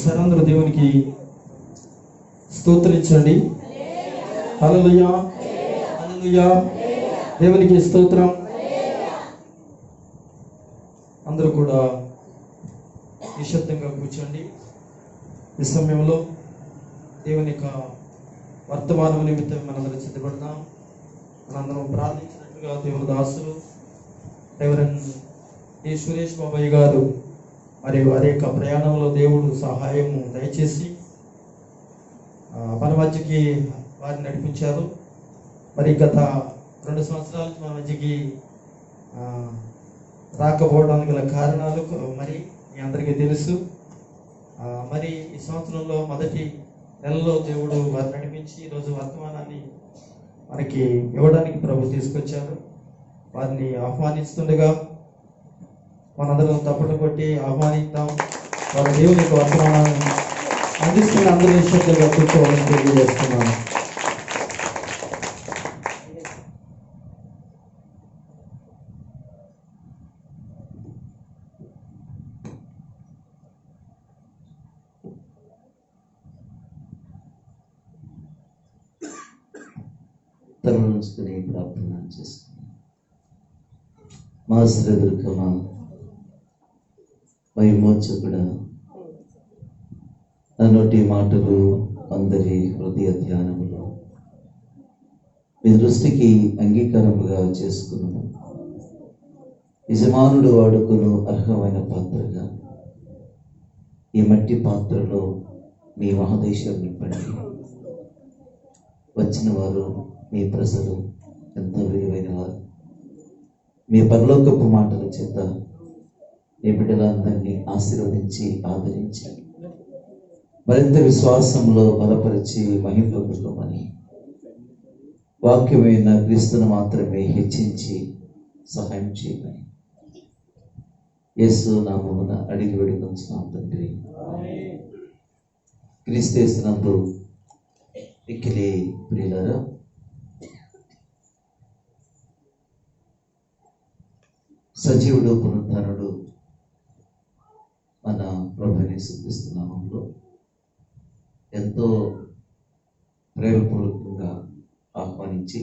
సరంధ్ర దేవునికి స్తోత్రించండి. హల్లెలూయా, హల్లెలూయా, దేవునికి స్తోత్రం. అందరూ కూడా నిశ్శబ్దంగా కూర్చోండి. ఈ సమయంలో దేవుని యొక్క వర్తమానం నిమిత్తం మనందరం సిద్ధపడతాం. మనందరం ప్రార్థించినట్లుగా దేవుని దాసులు రెవరెండ్ ఏ సురేష్ బాబాయ్ గారు మరి వారి యొక్క ప్రయాణంలో దేవుడు సహాయము దయచేసి మన మధ్యకి వారిని నడిపించారు. మరి గత 2 సంవత్సరాల మన మధ్యకి రాకపోవడానికి గల కారణాలు మరి మీ అందరికీ తెలుసు. మరి ఈ సంవత్సరంలో మొదటి నెలలో దేవుడు వారిని నడిపించి ఈరోజు వర్తమానాన్ని మనకి ఇవ్వడానికి ప్రభు తీసుకొచ్చారు. వారిని ఆహ్వానిస్తుండగా మనందరం తప్పట్లు కొట్టి ఆహ్వానిద్దాం. వారి దేవుని యొక్క వర్తమానాన్ని అందిస్తున్న అందరూ నిశ్శబ్దంగా కూర్చోవాలని తెలియజేస్తున్నాను. తరుణుని ప్రార్థన చేస్తున్నాను. మా శ్రదుర్గమా మహిమోత్సకుడా, నా నోటి మాటలు అందరి హృదయ ధ్యానములు మీ దృష్టికి అంగీకారముగా చేసుకున్నాను. యజమానుడు వాడుకును అర్హమైన పాత్రగా ఈ మట్టి పాత్రలో మీ మహాదేశం నింపండి. వచ్చిన వారు మీ ప్రజలు ఎంతో విలువైన వారు. మీ పరలోకపు మాటల చేత మీ బిడ్డలందరినీ ఆశీర్వదించి ఆదరించి మరింత విశ్వాసంలో బలపరిచి మహిమపొందుకోమని, వాక్యమైన క్రీస్తును మాత్రమే హెచ్చించి సహాయం చేయమని యేసు నామమున అడిగి వేడుకొంచున్నాం తండ్రి. క్రీస్తునందు మిక్కిలి ప్రియులారా, సజీవుడు పునరుద్ధానుడు మన ప్రభువుని యేసుక్రీస్తు నామములో ఎంతో ప్రేమపూర్వకంగా ఆహ్వానించి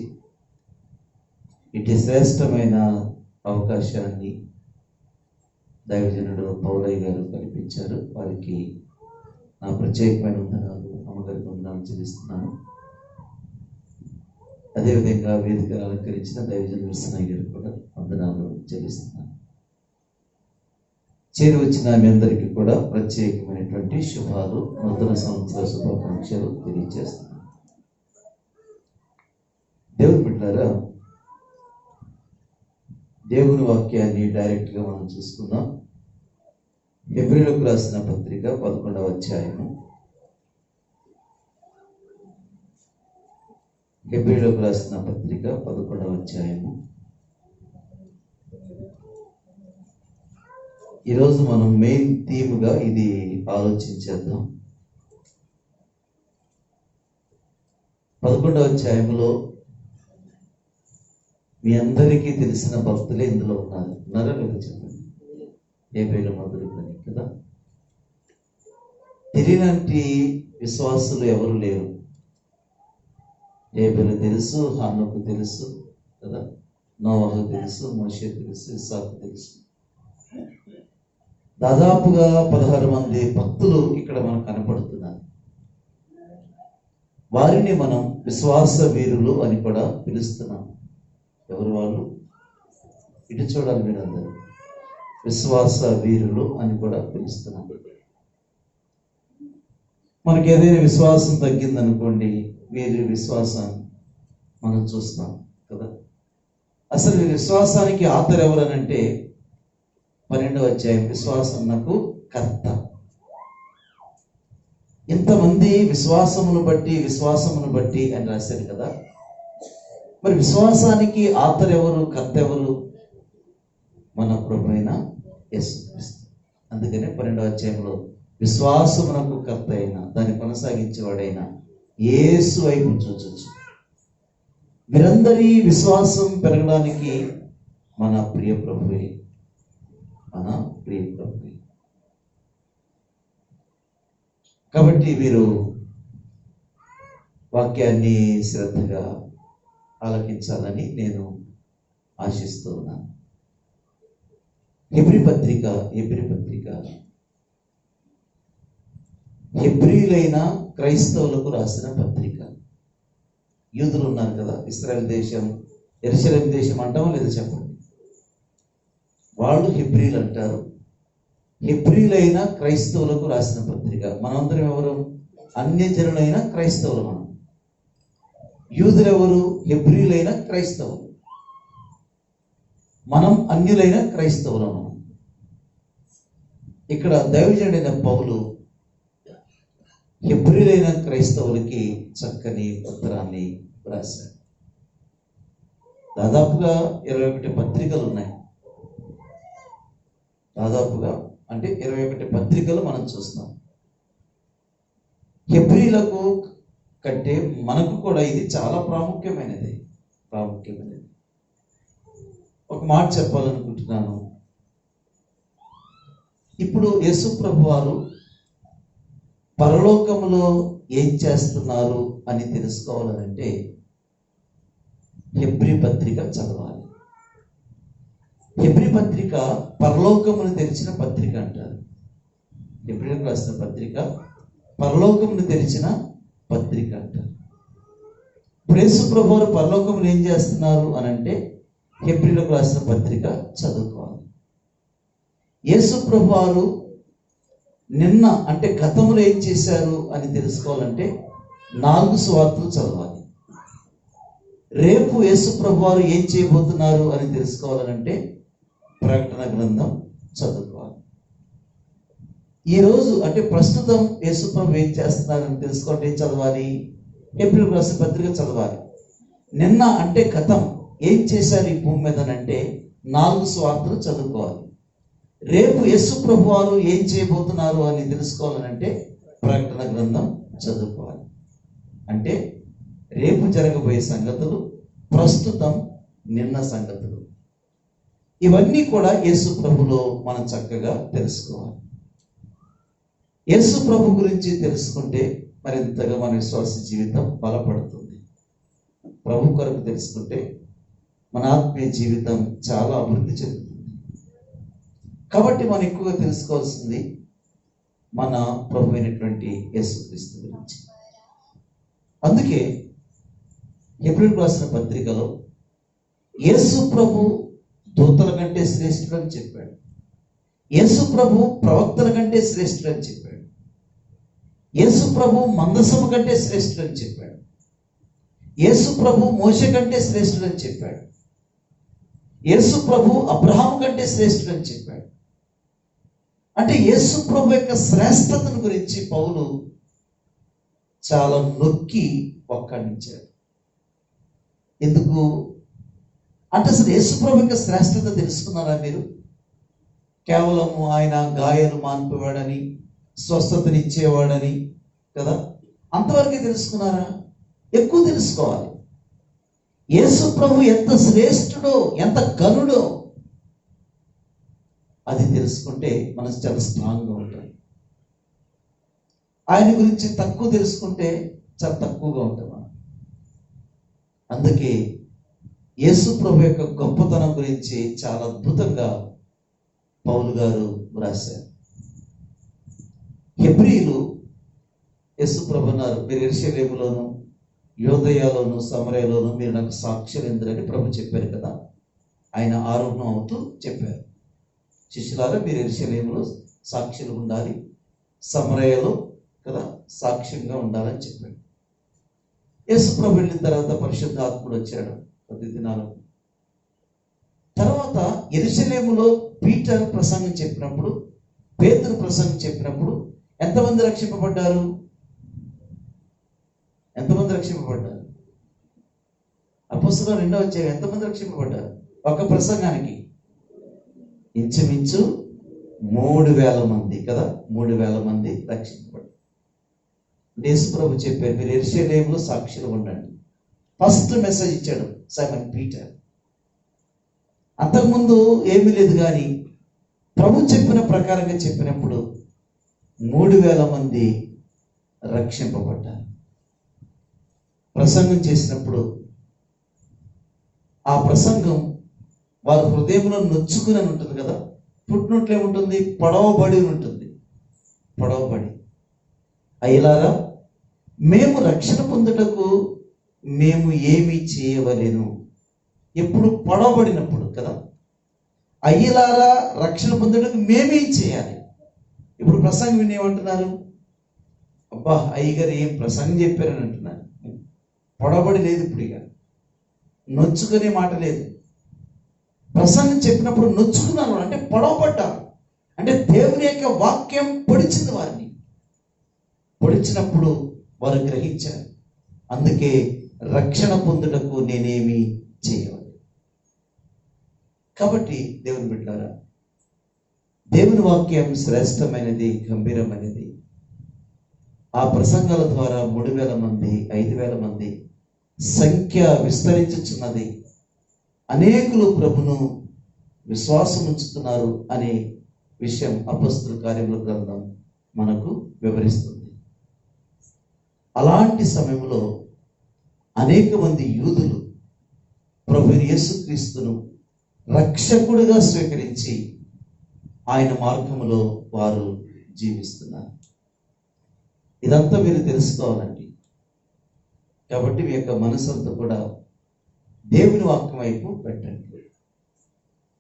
ఇటు శ్రేష్టమైన అవకాశాన్ని దైవజనుడు పౌలయ్య గారు కల్పించారు. వారికి నా ప్రత్యేకమైన వందనాలు, అమ్మగారికి వందనాలు చెల్లిస్తున్నాను. అదేవిధంగా వేదిక అలంకరించిన దైవజనుడు విశ్వనాయ్ గారు కూడా వందనాలు చెల్లిస్తున్నాను. చేరి వచ్చిన మీ అందరికీ కూడా ప్రత్యేకమైనటువంటి శుభాలు, నూతన సంవత్సర శుభాకాంక్షలు తెలియజేస్తున్నాను. దేవుని బిడ్డలారా, దేవుని వాక్యాన్ని డైరెక్ట్గా మనం చూసుకుందాం. హెబ్రీయులకు రాసిన పత్రిక 11వ అధ్యాయము. హెబ్రీయులకు రాసిన పత్రిక 11వ అధ్యాయము. ఈరోజు మనం మెయిన్ థీమ్గా ఇది ఆలోచించేద్దాం. 11వ అధ్యాయంలో మీ అందరికీ తెలిసిన భక్తులే ఇందులో ఉన్నారా లేదా చెప్పండి. హెబ్రీయుల మొదలు పని కదా. తెలియనంటి విశ్వాసులు ఎవరు లేరు. హేబెలు తెలుసు, హానోకు తెలుసు కదా, నోవహు తెలుసు, మోషే తెలుసు, ఇస్సాకు తెలుసు. దాదాపుగా 16 మంది భక్తులు ఇక్కడ మనకు కనపడుతున్నారు. వారిని మనం విశ్వాస వీరులు అని కూడా పిలుస్తున్నాం. ఎవరు వాళ్ళు? ఇటు చూడాలి మీరందరూ. విశ్వాస వీరులు అని కూడా పిలుస్తున్నాం. మనకి ఏదైనా విశ్వాసం తగ్గిందనుకోండి, వీరి విశ్వాసాన్ని మనం చూస్తాం కదా. అసలు ఈ విశ్వాసానికి ఆధారం ఎవరనంటే 12వ అధ్యాయం, విశ్వాసం నాకు కర్త. ఇంతమంది విశ్వాసమును బట్టి అని రాశారు కదా. మరి విశ్వాసానికి ఆధారం ఎవరు, కర్త ఎవరు? మన ప్రభువైన యేసుక్రీస్తు. అందుకనే 12వ అధ్యాయంలో విశ్వాసమునకు కర్త అయిన, దాన్ని కొనసాగించేవాడైన యేసు వైపు చూచొచ్చు. మీరందరి విశ్వాసం పెరగడానికి మన ప్రియ ప్రభువే, మన ప్రియ ప్రభువే. కాబట్టి మీరు వాక్యాన్ని శ్రద్ధగా ఆలకించాలని నేను ఆశిస్తూ ఉన్నాను. హెబ్రీ పత్రిక హెబ్రీలైన క్రైస్తవులకు రాసిన పత్రిక. యూదులు ఉన్నారు కదా, ఇశ్రాయేల్ దేశం, యెరూషలేము దేశం అంటామో లేదా చెప్పండి. వాళ్ళు హెబ్రీలు అంటారు. హెబ్రీలైన క్రైస్తవులకు రాసిన పత్రిక. మనందరం ఎవరు? అన్యజనులైన క్రైస్తవులు. మనం యూదులెవరు? హెబ్రీలైన క్రైస్తవులు. మనం అన్యులైన క్రైస్తవులను. ఇక్కడ దైవజనుడైన పౌలు హెబ్రీలైన క్రైస్తవులకి చక్కని ఉత్తరాన్ని రాశాడు. దాదాపుగా 21 పత్రికలు ఉన్నాయి. దాదాపుగా అంటే 21 పత్రికలు మనం చూస్తాం. హెబ్రీలకు కంటే మనకు కూడా ఇది చాలా ప్రాముఖ్యమైనది. ఒక మాట చెప్పాలనుకుంటున్నాను. ఇప్పుడు యేసు ప్రభు వారు పరలోకములో ఏం చేస్తున్నారు అని తెలుసుకోవాలంటే హెబ్రీ పత్రిక చదవాలి. హెబ్రీ పత్రిక పరలోకమును తెరిచిన పత్రిక అంటారు. హెబ్రీలకు రాసిన పత్రిక పరలోకమును తెరిచిన పత్రిక అంటారు. ఇప్పుడు యేసు ప్రభు వారు పరలోకమును ఏం చేస్తున్నారు అని అంటే హెబ్రీలకు రాసిన పత్రిక చదువుకోవాలి. యేసు ప్రభు వారు నిన్న అంటే గతంలో ఏం చేశారు అని తెలుసుకోవాలంటే 4 సువార్తలు చదవాలి. రేపు యేసు ప్రభు వారు ఏం చేయబోతున్నారు అని తెలుసుకోవాలంటే ప్రకటన గ్రంథం చదువుకోవాలి. ఈరోజు అంటే ప్రస్తుతం యేసు ప్రభు ఏం చేస్తున్నారని తెలుసుకోవాలంటే ఏం చదవాలి? హెబ్రీలకు రాసిన పత్రిక చదవాలి. నిన్న అంటే గతం ఏం చేశారు ఈ భూమి మీద అంటే 4 సువార్తలు చదువుకోవాలి. రేపు యేసు ప్రభు వారు ఏం చేయబోతున్నారు అని తెలుసుకోవాలంటే ప్రకటన గ్రంథం చదువుకోవాలి. అంటే రేపు జరగబోయే సంగతులు, ప్రస్తుతం నిన్న సంగతులు, ఇవన్నీ కూడా యేసు ప్రభులో మనం చక్కగా తెలుసుకోవాలి. యేసు ప్రభు గురించి తెలుసుకుంటే మరింతగా మన విశ్వాస జీవితం బలపడుతుంది. ప్రభు కొరకు తెలుసుకుంటే మన ఆత్మీయ జీవితం చాలా అభివృద్ధి చెందుతుంది. కాబట్టి మనం ఎక్కువగా తెలుసుకోవాల్సింది మన ప్రభు అయినటువంటి యేసుక్రీస్తు గురించి. అందుకే హెబ్రీలకు రాసిన పత్రికలో యేసు ప్రభు దూతల కంటే శ్రేష్ఠుడు అని చెప్పాడు. యేసు ప్రభు ప్రవక్తల కంటే శ్రేష్ఠుడు అని చెప్పాడు. యేసు ప్రభు మందసము కంటే శ్రేష్ఠుడు అని చెప్పాడు. యేసు ప్రభు మోషే కంటే శ్రేష్ఠుడు అని చెప్పాడు. యేసు ప్రభు అబ్రహాము కంటే శ్రేష్ఠుడు అని చెప్పాడు. అంటే యేసు ప్రభు యొక్క శ్రేష్టతను గురించి పౌలు చాలా నొక్కి ఒక్కడించాడు. ఎందుకు అంటే అసలు యేసు ప్రభు యొక్క శ్రేష్టత తెలుసుకున్నారా మీరు? కేవలము ఆయన గాయాలు మాన్పేవాడని, స్వస్థతనిచ్చేవాడని కదా, అంతవరకే తెలుసుకున్నారా? ఎక్కువ తెలుసుకోవాలి. యేసు ప్రభు ఎంత శ్రేష్ఠుడో, ఎంత ఘనుడో అది తెలుసుకుంటే మనం చాలా స్ట్రాంగ్గా ఉంటాం. ఆయన గురించి తక్కువ తెలుసుకుంటే చాలా తక్కువగా ఉంటాం మనం. అందుకే యేసు ప్రభు యొక్క గొప్పతనం గురించి చాలా అద్భుతంగా పౌలు గారు రాశారు. హెబ్రీలు యేసు ప్రభు అన్నారు, మీరు యెరూషలేములోను, యోదయలోను, సమరయలోను మీరు నాకు సాక్షులు ఎందురని ప్రభు చెప్పారు కదా. ఆయన ఆరోహణం అవుతూ చెప్పారు, శిష్యులారా మీరు యెరూషలేములో సాక్షులు ఉండాలి, సమరయలో కదా సాక్ష్యంగా ఉండాలని చెప్పాడు. యేసు ప్రభు వెళ్ళిన తర్వాత పరిశుద్ధాత్ముడు వచ్చాడు 10 దినాలకు. తర్వాత యెరూషలేములో పీటర్ ప్రసంగం చెప్పినప్పుడు, పేతురు ప్రసంగం చెప్పినప్పుడు ఎంతమంది రక్షింపబడ్డారు? అపొస్తలుల 2వ అధ్యాయం ఎంతమంది రక్షింపబడ్డారు? ఒక ప్రసంగానికి ఇంచుమించు 3000 మంది కదా, 3000 మంది రక్షింపబడ్డారు. యేసు ప్రభు చెప్పారు, మీరు యెరూషలేములో సాక్షులు ఉండండి. ఫస్ట్ మెసేజ్ ఇచ్చాడు సైమన్ పీటర్. అంతకుముందు ఏమీ లేదు, కానీ ప్రభు చెప్పిన ప్రకారంగా చెప్పినప్పుడు 3000 మంది రక్షింపబడ్డారు. ప్రసంగం చేసినప్పుడు ఆ ప్రసంగం వారి హృదయంలో నొచ్చుకుని అని ఉంటుంది కదా, పుట్టినట్లు ఏముంటుంది, పొడవబడి ఉంటుంది. పొడవబడి, అయ్యలారా మేము రక్షణ పొందుటకు మేము ఏమి చేయవలెను. ఎప్పుడు పొడవబడినప్పుడు కదా. అయ్యలారా రక్షణ పొందుటకు మేమేం చేయాలి. ఇప్పుడు ప్రసంగం విని ఏమంటున్నారు, అబ్బా అయ్యగారు ఏం ప్రసంగం చెప్పారని అంటున్నారు. పొడవబడి లేదు, ఇప్పుడు ఇక నొచ్చుకునే మాట లేదు. ప్రసంగం చెప్పినప్పుడు నొచ్చుకున్నారు అంటే పొడవబడ్డారు. అంటే దేవుని యొక్క వాక్యం పొడిచింది వారిని. పొడిచినప్పుడు వారు గ్రహించారు. అందుకే రక్షణ పొందుటకు నేనేమి చేయవాలి. కాబట్టి దేవుని బిడ్డలారా, దేవుని వాక్యం శ్రేష్టమైనది, గంభీరమైనది. ఆ ప్రసంగాల ద్వారా 3,000 మంది, 5,000 మంది సంఖ్య విస్తరించుచున్నది. అనేకులు ప్రభును విశ్వాసం ఉంచుతున్నారు అనే విషయం అపొస్తలుల కార్యముల గ్రంథం మనకు వివరిస్తుంది. అలాంటి సమయంలో అనేక మంది యూదులు ప్రభు యేసుక్రీస్తును రక్షకుడిగా స్వీకరించి ఆయన మార్గములో వారు జీవిస్తున్నారు. ఇదంతా మీరు తెలుసుకోవాలండి. కాబట్టి మీ యొక్క మనసంతా కూడా దేవుని వాక్యం వైపు పెట్టండి.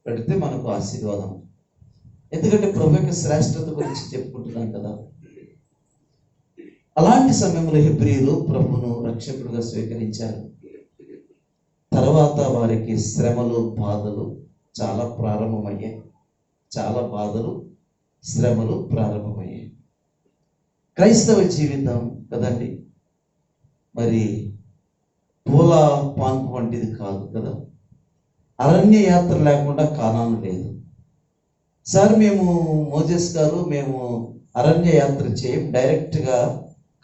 పెడితే మనకు ఆశీర్వాదం. ఎందుకంటే ప్రభు యొక్క శ్రేష్టత గురించి చెప్పుకుంటున్నాం కదా. అలాంటి సమయంలో హెబ్రీయులు ప్రభును రక్షకుడుగా స్వీకరించారు. తర్వాత వారికి శ్రమలు, బాధలు చాలా ప్రారంభమయ్యాయి. చాలా బాధలు, శ్రమలు ప్రారంభమయ్యాయి. క్రైస్తవ జీవితం కదండి మరి పూల పాన్పు వంటిది కాదు కదా. అరణ్య యాత్ర లేకుండా కానాను లేదు. సార్ మేము మోజెస్ గారు మేము అరణ్య యాత్ర చేయం, డైరెక్ట్గా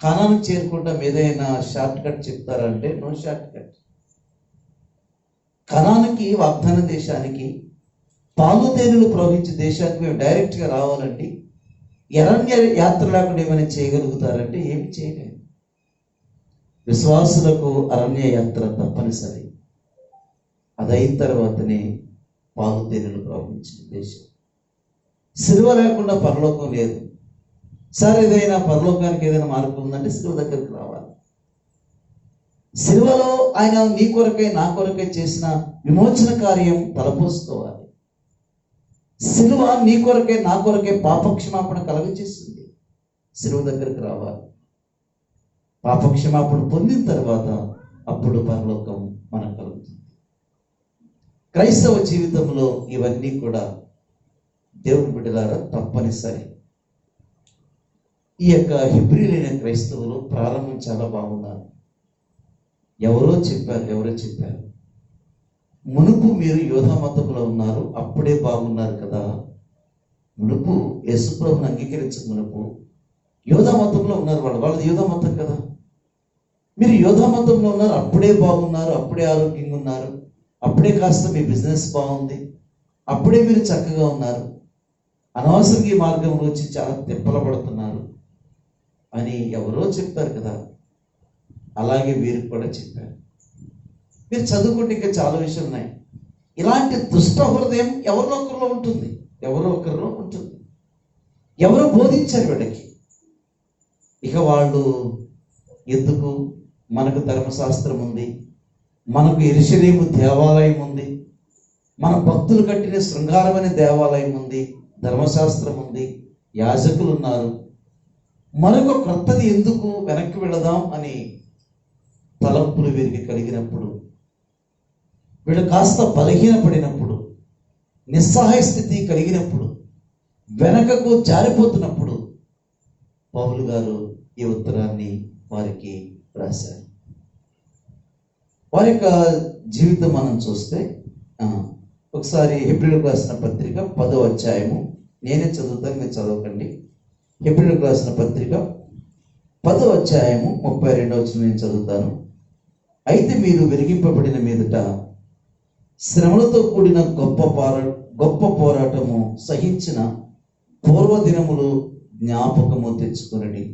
కానాను చేరుకుంటాం, ఏదైనా షార్ట్ కట్ చెప్తారంటే నో షార్ట్ కట్. కనానుకి, వాగ్దాన దేశానికి, పాలు తేనెలు ప్రవహించే దేశానికి మేము డైరెక్ట్గా రావాలండి. అరణ్య యాత్ర లేకుండా ఏమైనా చేయగలుగుతారంటే ఏమి చేయలేము. విశ్వాసులకు అరణ్య యాత్ర తప్పనిసరి. అదైన తర్వాతనే పాలు తేనెలు ప్రవహించిన దేశం. సిలువ లేకుండా పరలోకం లేదు. సార్ ఏదైనా పరలోకానికి ఏదైనా మార్గం ఉందంటే సిలువ దగ్గరికి రావాలి. సిలువలో ఆయన నీ కొరకై నా కొరకై చేసిన విమోచన కార్యం తలపోసుకోవాలి. సిలువ నీ కొరకే నా కొరకే పాపక్షమాపణ కలుగజేస్తుంది. సిలువ దగ్గరికి రావాలి. పాపక్షమాపణ పొందిన తర్వాత అప్పుడు పరలోకం మనకు కలుగుతుంది. క్రైస్తవ జీవితంలో ఇవన్నీ కూడా దేవుని బిడ్డలారా తప్పనిసరి. ఈ యొక్క హెబ్రీయులైన క్రైస్తవులు ప్రారంభం చాలా బాగున్నారు. ఎవరో చెప్పారు మునుపు మీరు యోధా మతంలో ఉన్నారు, అప్పుడే బాగున్నారు కదా. మునుపు యేసుప్రభుని అంగీకరించక మునుపు యోధా మతంలో ఉన్నారు. వాళ్ళది యోధా మతం కదా. మీరు యోధా మతంలో ఉన్నారు, అప్పుడే బాగున్నారు, అప్పుడే ఆరోగ్యంగా ఉన్నారు, అప్పుడే కాస్త మీ బిజినెస్ బాగుంది, అప్పుడే మీరు చక్కగా ఉన్నారు, అనవసరంగా ఈ మార్గంలో వచ్చి చాలా తిప్పలు పడుతున్నారు అని ఎవరో చెప్తారు కదా. అలాగే వీరు కూడా చెప్పారు. మీరు చదువుకుంటే ఇంకా చాలా విషయాలు ఉన్నాయి. ఇలాంటి దుష్ట హృదయం ఎవరో ఒకరిలో ఉంటుంది. ఎవరో బోధించారు వీళ్ళకి. ఇక వాళ్ళు ఎందుకు, మనకు ధర్మశాస్త్రం ఉంది, మనకు యెరూషలేము దేవాలయం ఉంది, మన భక్తులు కట్టిన శృంగారమైన దేవాలయం ఉంది, ధర్మశాస్త్రం ఉంది, యాజకులు ఉన్నారు, మరొక క్రొత్తది ఎందుకు, వెనక్కి వెళదాం అని తలంపులు వీరికి కలిగినప్పుడు, వీళ్ళు కాస్త బలహీనపడినప్పుడు, నిస్సహాయ స్థితి కలిగినప్పుడు, వెనకకు జారిపోతున్నప్పుడు పౌలు గారు ఈ ఉత్తరాన్ని వారికి రాశారు. వారి యొక్క జీవితం మనం చూస్తే ఒకసారి హెబ్రీయులకు రాసిన పత్రిక 10వ అధ్యాయము, నేనే చదువుతాను, మీరు చదవకండి. హెబ్రీయులకు రాసిన పత్రిక 10వ అధ్యాయము 32వ వచనం నేను చదువుతాను. అయితే మీరు వెలిగింపబడిన మీదట శ్రమలతో కూడిన గొప్ప పోరాటము సహించిన పూర్వదినములు జ్ఞాపకము తెచ్చుకొనండి.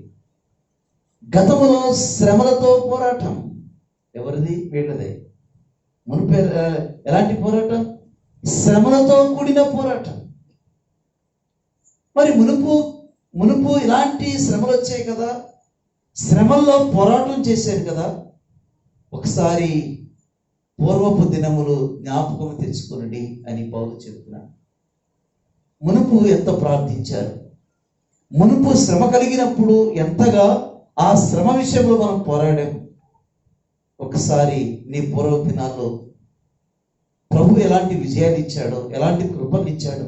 గతములో శ్రమలతో పోరాటం. ఎవరిది? వీళ్ళదే. మునుపు ఎలాంటి పోరాటం? శ్రమలతో కూడిన పోరాటం. మరి మునుపు ఇలాంటి శ్రమలు వచ్చాయి కదా, శ్రమల్లో పోరాటం చేశారు కదా. ఒకసారి పూర్వపు దినములు జ్ఞాపకం తెచ్చుకునండి అని పౌలు చెప్తున్నాడు. మునుపు ఎంత ప్రార్థించారు, మునుపు శ్రమ కలిగినప్పుడు ఎంతగా ఆ శ్రమ విషయంలో మనం పోరాడాం. ఒకసారి నీ పూర్వ దినాల్లో ప్రభు ఎలాంటి విజయాలు ఇచ్చాడో, ఎలాంటి కృపలు ఇచ్చాడో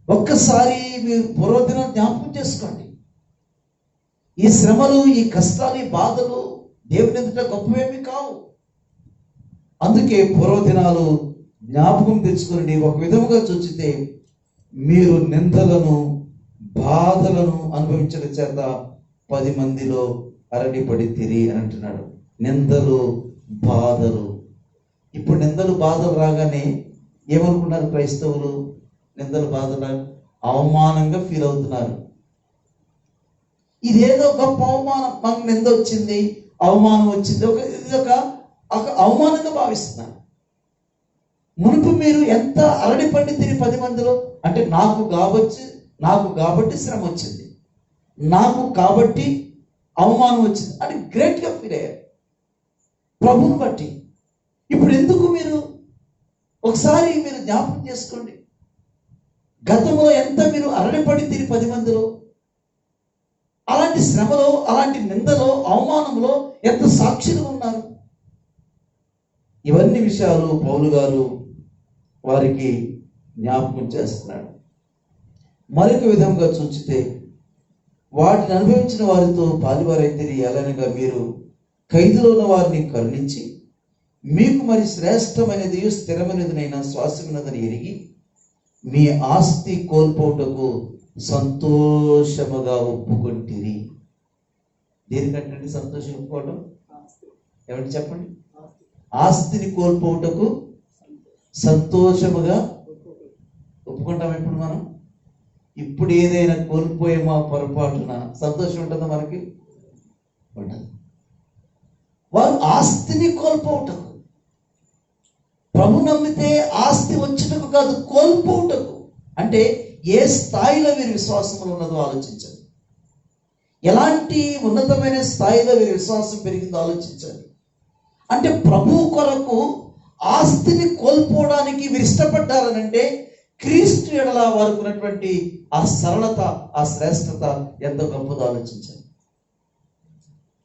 ఒక్కసారి మీరు పూర్వదినం జ్ఞాపకం చేసుకోండి. ఈ శ్రమలు, ఈ కష్టాలు, ఈ బాధలు దేవుని ఎదుట గొప్పవేమి కావు. అందుకే పూర్వదినాలు జ్ఞాపకం తెచ్చుకుని ఒక విధముగా చూచితే మీరు నిందలను, బాధలను అనుభవించడం చేత 10 మందిలో అరణిపడితిరి అని అంటున్నాడు. నిందలు, బాధలు. ఇప్పుడు నిందలు, బాధలు రాగానే ఏమనుకున్నారు క్రైస్తవులు? నిందలు, బాధలు అవమానంగా ఫీల్ అవుతున్నారు. ఇదేదో గొప్ప అవమానం, మనకు నింద వచ్చింది, అవమానం వచ్చింది, ఒక అవమానంగా భావిస్తున్నారు. మునుపు మీరు ఎంత అరడి పండితిరి 10 మందిలో, అంటే నాకు కాబట్టి శ్రమ వచ్చింది, నాకు కాబట్టి అవమానం వచ్చింది అని గ్రేట్గా ఫీల్ అయ్యారు ప్రభువుని బట్టి. ఇప్పుడు ఎందుకు మీరు ఒకసారి మీరు జ్ఞాపకం చేసుకోండి. గతంలో ఎంత మీరు అరడిపడితిరి 10 మందిలో, అలాంటి శ్రమలో, అలాంటి నిందలో, అవమానంలో ఎంత సాక్షులు ఉన్నారు. ఇవన్నీ విషయాలు పౌలు గారు వారికి జ్ఞాపకం చేస్తున్నాడు. మరొక విధంగా చూచితే వాటిని అనుభవించిన వారితో పాలువారైతే ఎలానగా మీరు ఖైదులో ఉన్న వారిని కరుణించి మీకు మరి శ్రేష్టమైనది స్థిరమైనదినైనా శ్వాసమైనదని ఎరిగి మీ ఆస్తి కోల్పోటకు సంతోషముగా ఒప్పుకొంటిరి. దేనికంటే సంతోషం ఒప్పుకోవడం? ఏమంటే చెప్పండి. ఆస్తిని కోల్పోటకు సంతోషముగా ఒప్పుకుంటాం. ఇప్పుడు మనం ఇప్పుడు ఏదైనా కోల్పోయేమో పొరపాటున సంతోషం ఉంటుందా? మనకి ఉండదు. వారు ఆస్తిని కోల్పోవటకు, ప్రభు నమ్మితే ఆస్తి వచ్చుటకు కాదు, కోల్పోవటకు. అంటే ఏ స్థాయిలో వీరి విశ్వాసంలో ఉన్నదో ఆలోచించండి. ఎలాంటి ఉన్నతమైన స్థాయిలో వీరి విశ్వాసం పెరిగిందో ఆలోచించండి. అంటే ప్రభు కొరకు ఆస్తిని కోల్పోవడానికి వీరు ఇష్టపడ్డారనంటే క్రీస్తు ఎడల వారికి ఉన్నటువంటి ఆ సరళత, ఆ శ్రేష్టత ఎంతో గొప్పదో ఆలోచించండి.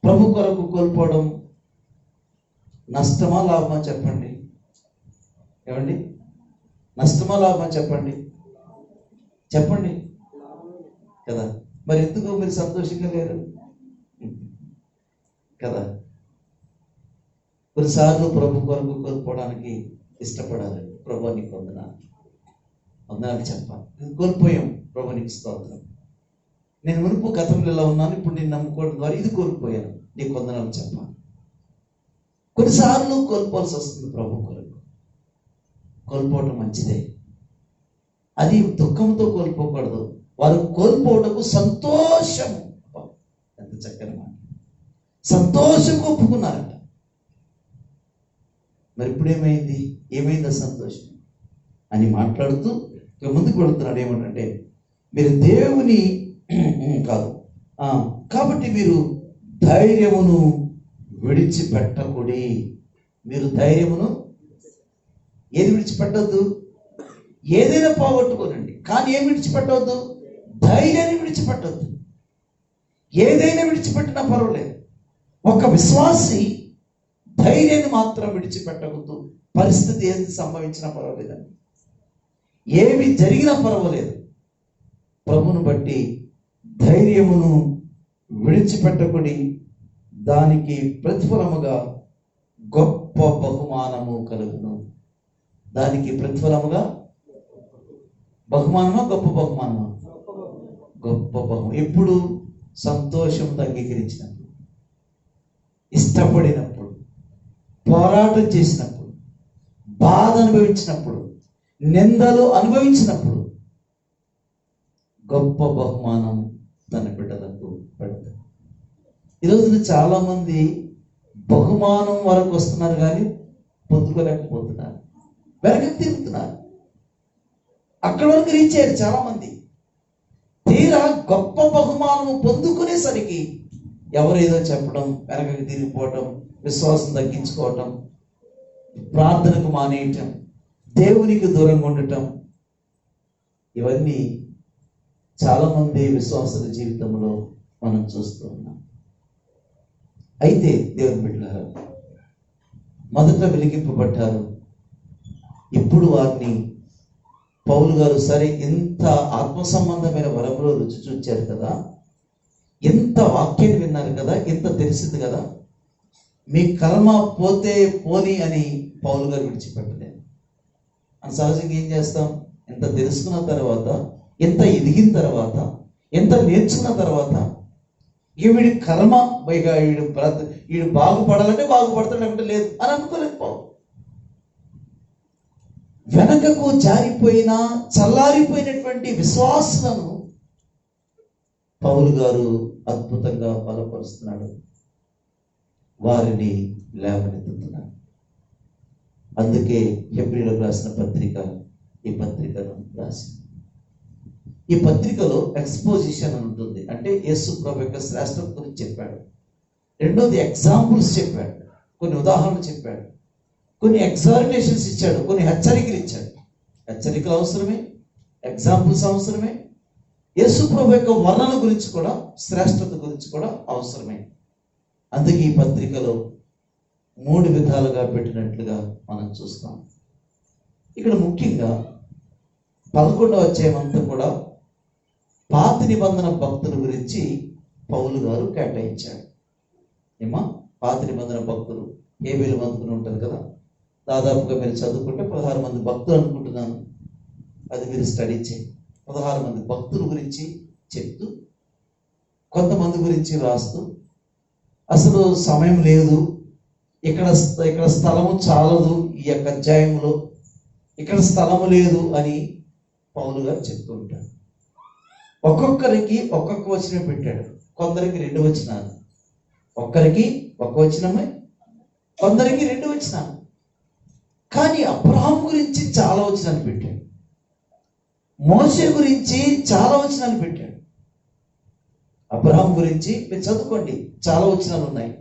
ప్రభు కొరకు కోల్పోవడం నష్టమా లాభమా చెప్పండి? ఏమండి, నష్టమా లాభమా చెప్పండి? చెప్పండి కదా. మరి ఎందుకు మీరు సంతోషంగా లేరు కదా? కొన్నిసార్లు ప్రభు కొరకు కోల్పోవడానికి ఇష్టపడాలి. ప్రభు నీకు వందనాలు చెప్పాలి. కోల్పోయాం, ప్రభు నీకు స్తోత్రం. నేను మునుపు గతంలో ఇలా ఉన్నాను, ఇప్పుడు నేను నమ్ముకోవడం ద్వారా ఇది కోల్పోయాను, నీకు వందనాలు చెప్పాలి. కొన్నిసార్లు కోల్పోవాల్సి వస్తుంది ప్రభు కొరకు. కోల్పోవటం మంచిదే, అది దుఃఖంతో కోల్పోకూడదు. వారు కోల్పోవటకు సంతోషము, ఎంత చక్కని మాట, సంతోషంగా ఒప్పుకున్నారట. మరి ఇప్పుడు ఏమైంది ఆ సంతోషం అని మాట్లాడుతూ ముందుకు వెళుతున్నాడు. ఏమంటే మీరు దేవుని కాదు, కాబట్టి మీరు ధైర్యమును విడిచిపెట్టకూడి. మీరు ధైర్యమును ఏది విడిచిపెట్టవద్దు? ఏదైనా పోగొట్టుకోనండి, కానీ ఏం విడిచిపెట్టవద్దు? ధైర్యాన్ని విడిచిపెట్టవద్దు. ఏదైనా విడిచిపెట్టినా పర్వాలేదు. ఒక విశ్వాసి ధైర్యాన్ని మాత్రం విడిచిపెట్టవద్దు. పరిస్థితి ఏది సంభవించినా పర్వాలేదండి, ఏమి జరిగినా పర్వాలేదు. ప్రభును బట్టి ధైర్యమును విడిచిపెట్టకుడి, దానికి ప్రతిఫలముగా గొప్ప బహుమానము కలుగును. దానికి ప్రతిఫలముగా బహుమానమా? గొప్ప బహుమానమా? గొప్ప బహుమానం. ఎప్పుడు? సంతోషంతో అంగీకరించినప్పుడు, ఇష్టపడినప్పుడు, పోరాటం చేసినప్పుడు, బాధ అనుభవించినప్పుడు, నిందలు అనుభవించినప్పుడు గొప్ప బహుమానం తన బిడ్డలకు పెడతాడు. ఈరోజు చాలా మంది బహుమానం వరకు వస్తున్నారు కానీ పొందుకోలేకపోతున్నారు, వెనక్కి తిరుగుతున్నారు. అక్కడ వరకు రీచ్ అయ్యారు చాలా మంది. తీరా గొప్ప బహుమానం పొందుకునేసరికి ఎవరేదో చెప్పడం, వెనకకి తిరిగిపోవటం, విశ్వాసం తగ్గించుకోవటం, ప్రార్థనకు మానేయటం, దేవునికి దూరంగా ఉండటం, ఇవన్నీ చాలా మంది విశ్వాసుల జీవితంలో మనం చూస్తూ ఉన్నాం. అయితే దేవుని బిడ్డలారా, మొదట వెలిగింపబడ్డారు. ఇప్పుడు వారిని పౌలు గారు సరే ఇంత ఆత్మ సంబంధమైన వరంలో రుచి చూచారు కదా, ఎంత వాక్యాన్ని విన్నారు కదా, ఎంత తెలిసింది కదా, మీ కర్మ పోతే పోని అని పౌలు గారు విడిచిపెట్టలేదు. అని సహజంగా ఏం చేస్తాం, ఎంత తెలుసుకున్న తర్వాత, ఎంత ఎదిగిన తర్వాత, ఎంత నేర్చుకున్న తర్వాత వీడి కర్మ పైగా వీడు బాగుపడాలంటే బాగుపడతాడు, లేకుంటే లేదు అని అనుకోలేదు పౌలు. వెనకకు జారిపోయిన చల్లారిపోయినటువంటి విశ్వాసులను పౌలు గారు అద్భుతంగా బలపరుస్తున్నాడు, వారిని లేవనెత్తుతున్నాడు. అందుకే హెబ్రీయులకు రాసిన పత్రిక ఈ పత్రికను రాసింది. ఈ పత్రికలో ఎక్స్పోజిషన్ ఉంటుంది, అంటే యేసు ప్రభు యొక్క శ్రేష్టత గురించి చెప్పాడు. రెండోది ఎగ్జాంపుల్స్ చెప్పాడు, కొన్ని ఉదాహరణలు చెప్పాడు, కొన్ని ఎగ్జార్టేషన్స్ ఇచ్చాడు, కొన్ని హెచ్చరికలు ఇచ్చాడు. హెచ్చరికలు అవసరమే, ఎగ్జాంపుల్స్ అవసరమే, యేసు ప్రభు యొక్క వర్ణన గురించి కూడా, శ్రేష్టత గురించి కూడా అవసరమే. అందుకే ఈ పత్రికలో 3 విధాలుగా పెట్టినట్లుగా మనం చూస్తాం. ఇక్కడ ముఖ్యంగా 11వ అధ్యాయం అంతా కూడా పాత నిబంధన భక్తుల గురించి పౌలు గారు కేటాయించాడు. ఏమా పాత నిబంధన భక్తులు ఏబేలు మందుకుని ఉంటుంది కదా, దాదాపుగా మీరు చదువుకుంటే 16 మంది భక్తులు అనుకుంటున్నాను, అది మీరు స్టడీ చేయండి. 16 మంది భక్తుల గురించి చెప్తూ, కొంతమంది గురించి రాస్తూ, అసలు సమయం లేదు, ఇక్కడ స్థలము చాలదు, ఈ యొక్క అధ్యాయంలో ఇక్కడ స్థలము లేదు అని పౌలు గారు చెప్తూ ఉంటాడు. ఒక్కొక్కరికి ఒక్కొక్క వచనం పెట్టాడు. కొందరికి 2 వచనాలు, ఒక్కరికి ఒక వచనమే, కొందరికి 2 వచనాలు. కానీ అబ్రహాం గురించి చాలా వచనాలు పెట్టాడు, మోషే గురించి చాలా వచనాలు పెట్టాడు. అబ్రహాం గురించి మీరు చదువుకోండి, చాలా వచనాలు ఉన్నాయి.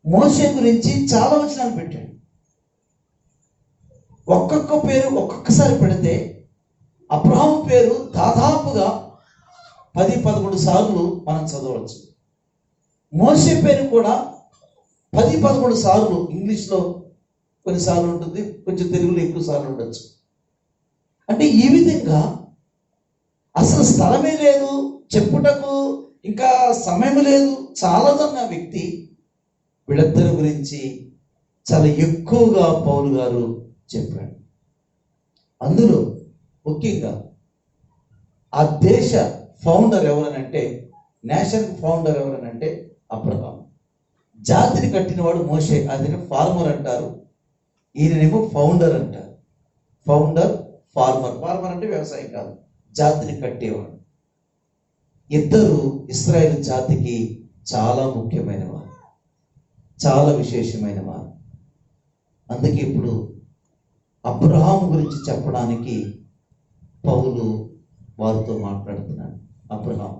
మోషే గురించి చాలా వచనాలు పెట్టాడు. ఒక్కొక్క పేరు ఒక్కొక్కసారి పెడితే అబ్రహాం పేరు దాదాపుగా 10-11 సార్లు మనం చదవచ్చు. మోషే పేరు కూడా 10-11 సార్లు, ఇంగ్లీష్లో కొన్నిసార్లు ఉంటుంది, కొంచెం తెలుగులో ఎక్కువ సార్లు ఉండొచ్చు. అంటే ఈ విధంగా అసలు స్థలమే లేదు, చెప్పుటకు ఇంకా సమయం లేదు, చాలదన్న వ్యక్తి వీళ్ళిద్దరి గురించి చాలా ఎక్కువగా పౌలు గారు చెప్పాడు. అందులో ముఖ్యంగా ఆ దేశ ఫౌండర్ ఎవరనంటే, నేషన్ ఫౌండర్ ఎవరనంటే అబ్రహాం. జాతిని కట్టినవాడు మోషే, అతని ఫార్మర్ అంటారు, ఈయనేమో ఫౌండర్ అంటారు. Founder, farmer. ఫార్మర్ అంటే వ్యవసాయం కాదు, జాతిని కట్టేవాడు. ఇద్దరు ఇశ్రాయేలు జాతికి చాలా ముఖ్యమైన వారు, చాలా విశేషమైన వారు. అందుకే ఇప్పుడు అబ్రహాం గురించి చెప్పడానికి పౌలు వారితో మాట్లాడుతున్నాడు. అబ్రహాం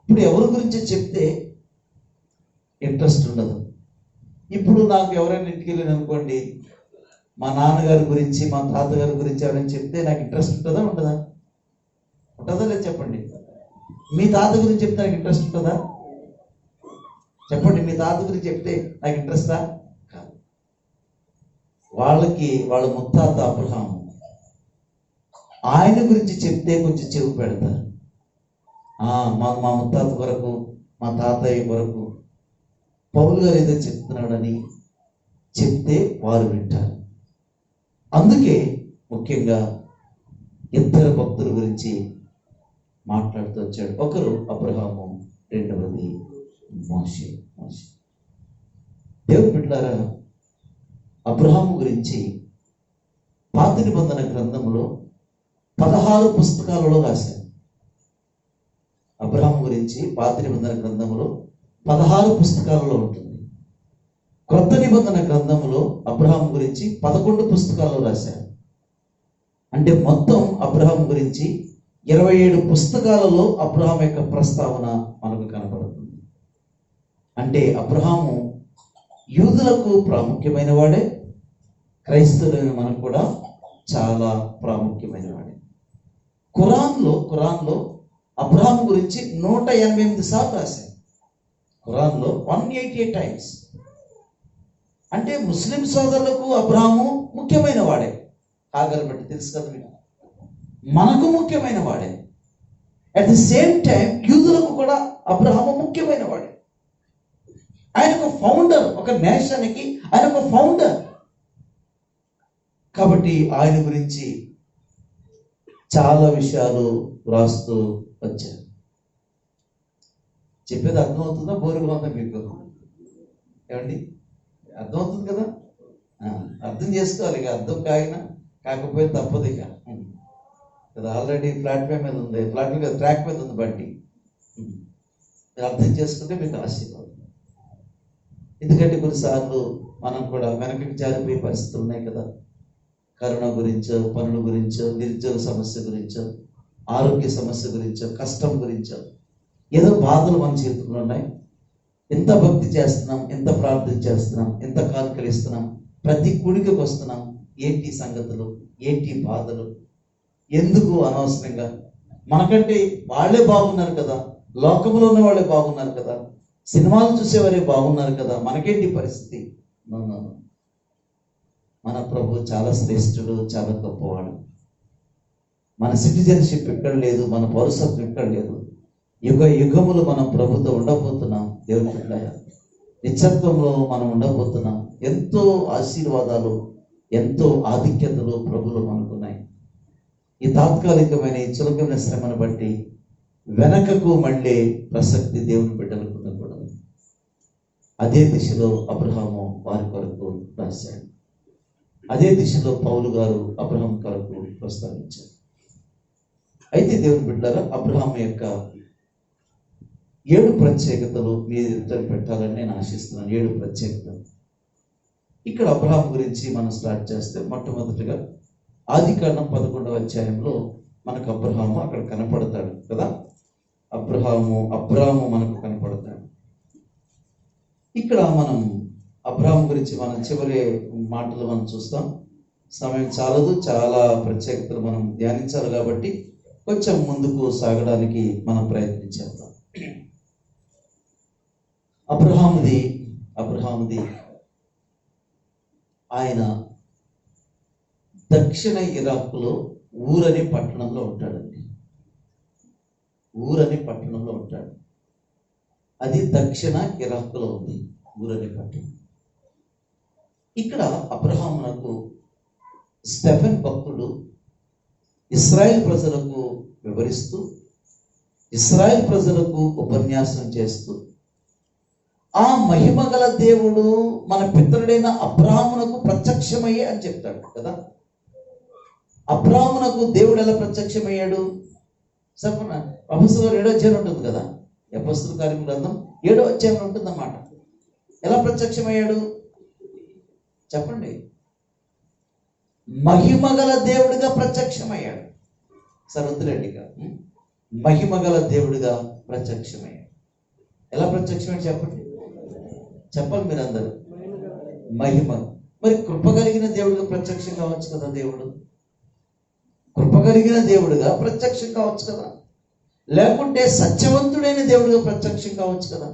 ఇప్పుడు ఎవరి గురించి చెప్తే ఇంట్రెస్ట్ ఉండదు. ఇప్పుడు నాకు ఎవరైనా ఇంటికి వెళ్ళాను అనుకోండి, మా నాన్నగారి గురించి, మా తాతగారి గురించి ఎవరైనా చెప్తే నాకు ఇంట్రెస్ట్ ఉంటుందా ఉండదా? ఉంటుందా లేదు చెప్పండి. మీ తాత గురించి చెప్తే నాకు ఇంట్రెస్ట్ ఉంటుందా చెప్పండి. మీ తాత గురించి చెప్తే నాకు ఇంట్రెస్టా? కాదు. వాళ్ళ ముత్తాత అబ్రహాము, ఆయన గురించి చెప్తే కొంచెం చెవి పెడతారు. మా ముత్తాత కొరకు, మా తాతయ్య కొరకు పౌలు గారు ఏదో చెప్తున్నాడని చెప్తే వారు వింటారు. అందుకే ముఖ్యంగా ఇద్దరు భక్తుల గురించి మాట్లాడుతూ వచ్చాడు. ఒకరు అబ్రహాము, రెండవది మోషే. దేవుని బిడ్డలారా, అబ్రహాము గురించి పాత నిబంధన గ్రంథంలో 16 పుస్తకాలలో రాశారు. అబ్రహాము గురించి పాత నిబంధన గ్రంథంలో 16 పుస్తకాలలో ఉంటుంది. క్రొత్త నిబంధన గ్రంథంలో అబ్రహాం గురించి 11 పుస్తకాల్లో రాశారు. అంటే మొత్తం అబ్రహాం గురించి 27 పుస్తకాలలో అబ్రహాం యొక్క ప్రస్తావన మనకు కనపడుతుంది. అంటే అబ్రహాము యూదులకు ప్రాముఖ్యమైన వాడే, క్రైస్తవులైన మనకు కూడా చాలా ప్రాముఖ్యమైన వాడే. ఖురాన్లో అబ్రహాం గురించి 188 సార్లు రాశారు. ఖురాన్లో 188 టైమ్స్. అంటే ముస్లిం సోదరులకు అబ్రహాము ముఖ్యమైన వాడే. హాగర్ బట్టి తెలుసు కదా మీకు, మనకు ముఖ్యమైన వాడే. అట్ ది సేమ్ టైం యూదులకు కూడా అబ్రహాము ముఖ్యమైన వాడే. ఆయన ఒక ఫౌండర్, ఒక నేషన్కి ఆయన ఒక ఫౌండర్. కాబట్టి ఆయన గురించి చాలా విషయాలు రాస్తూ వచ్చారు. చెప్పేది అర్థమవుతుందా, బోరుగా ఉందా మీకు? ఏమండి, అర్థమవుతుంది కదా? అర్థం చేసుకోవాలి. ఇక అర్థం కాకపోతే తప్పదు. ఇక కదా, ఆల్రెడీ ప్లాట్ఫామ్ మీద ఉంది, ప్లాట్ఫామ్ మీద ట్రాక్ మీద ఉంది బండి. అర్థం చేసుకుంటే మీకు ఆశీర్వాదం. ఎందుకంటే కొన్నిసార్లు మనం కూడా వెనకకి జారిపోయే పరిస్థితులు ఉన్నాయి కదా. కరోనా గురించో, పనుల గురించో, నిరుద్యోగ సమస్య గురించో, ఆరోగ్య సమస్య గురించో, కష్టం గురించో ఏదో బాధలు మన చేతుల్లో ఉన్నాయి. ఎంత భక్తి చేస్తున్నాం, ఎంత ప్రార్థన చేస్తున్నాం, ఎంత కానుకలు ఇస్తున్నాం, ప్రతి కుడికి వస్తున్నాం. ఏంటి సంగతులు, ఏంటి బాధలు, ఎందుకు అనవసరంగా? మనకంటే వాళ్ళే బాగున్నారు కదా, లోకంలో ఉన్న వాళ్ళే బాగున్నారు కదా, సినిమాలు చూసేవారే బాగున్నారు కదా, మనకేంటి పరిస్థితి? మన ప్రభు చాలా శ్రేష్ఠుడు, చాలా గొప్పవాడు. మన సిటిజన్షిప్ ఇక్కడ లేదు, మన పౌరసత్వం ఇక్కడ లేదు. యుగ యుగములు మనం ప్రభుతో ఉండబోతున్నాం. దేవుని బిడ్డలారా, నిత్యత్వంలో మనం ఉండబోతున్నాం. ఎంతో ఆశీర్వాదాలు, ఎంతో ఆధిక్యతలు ప్రభులు మనకున్నాయి. ఈ తాత్కాలికమైన ఈ చులకమైన శ్రమను బట్టి వెనకకు మళ్ళీ ప్రసక్తి దేవుని బిడ్డలకు ఉండకూడదు. అదే దిశలో అబ్రహాము వారి కొరకు రాశాడు. అదే దిశలో పౌలు గారు అబ్రహాం కొరకు ప్రస్తావించారు. అయితే దేవుని బిడ్డలారా, అబ్రహాం యొక్క 7 ప్రత్యేకతలు మీ ఎదుట పెట్టాలని నేను ఆశిస్తున్నాను. 7 ప్రత్యేకతలు. ఇక్కడ అబ్రహాం గురించి మనం స్టార్ట్ చేస్తే మొట్టమొదటిగా ఆదికాండం 11వ అధ్యాయంలో మనకు అబ్రహాము అక్కడ కనపడతాడు కదా. అబ్రాము మనకు కనపడతాడు. ఇక్కడ మనం అబ్రహాం గురించి మనం చివరి మాటలు మనం చూస్తాం. సమయం చాలదు, చాలా ప్రత్యేకతలు మనం ధ్యానించాలి కాబట్టి కొంచెం ముందుకు సాగడానికి మనం ప్రయత్నించేద్దాం. అబ్రహాముది ఆయన దక్షిణ ఇరాక్లో ఊరనే పట్టణంలో ఉంటాడండి. ఊరనే పట్టణంలో ఉంటాడు. అది దక్షిణ ఇరాక్లో ఉంది, ఊరనే పట్టణం. ఇక్కడ అబ్రహామునకు స్టెఫెన్ భక్తుడు ఇశ్రాయేల్ ప్రజలకు వివరిస్తూ, ఇశ్రాయేల్ ప్రజలకు ఉపన్యాసం చేస్తూ, ఆ మహిమ గల దేవుడు మన పితరుడైన అబ్రహామునకు ప్రత్యక్షమయ్యే అని చెప్తాడు కదా. అబ్రహామునకు దేవుడు ఎలా ప్రత్యక్షమయ్యాడు చెప్పన? అపొస్తలుల 7వ అధ్యాయం ఉంటుంది కదా, అపొస్తలుల కార్యముల గ్రంథం 7వ అధ్యాయం ఉంటుంది అన్నమాట. ఎలా ప్రత్యక్షమయ్యాడు చెప్పండి? మహిమ గల దేవుడిగా ప్రత్యక్షమయ్యాడు. సరద్దులేండిగా మహిమ గల దేవుడిగా ప్రత్యక్షమయ్యాడు. ఎలా ప్రత్యక్షమయ్యాడు చెప్పండి? చెప్పాలి మీరందరూ. మహిమ. మరి కృప కలిగిన దేవుడిగా ప్రత్యక్షం కావచ్చు కదా. దేవుడు కృప కలిగిన దేవుడిగా ప్రత్యక్షం కావచ్చు కదా. లేకుంటే సత్యవంతుడైన దేవుడిగా ప్రత్యక్షం కావచ్చు కదా.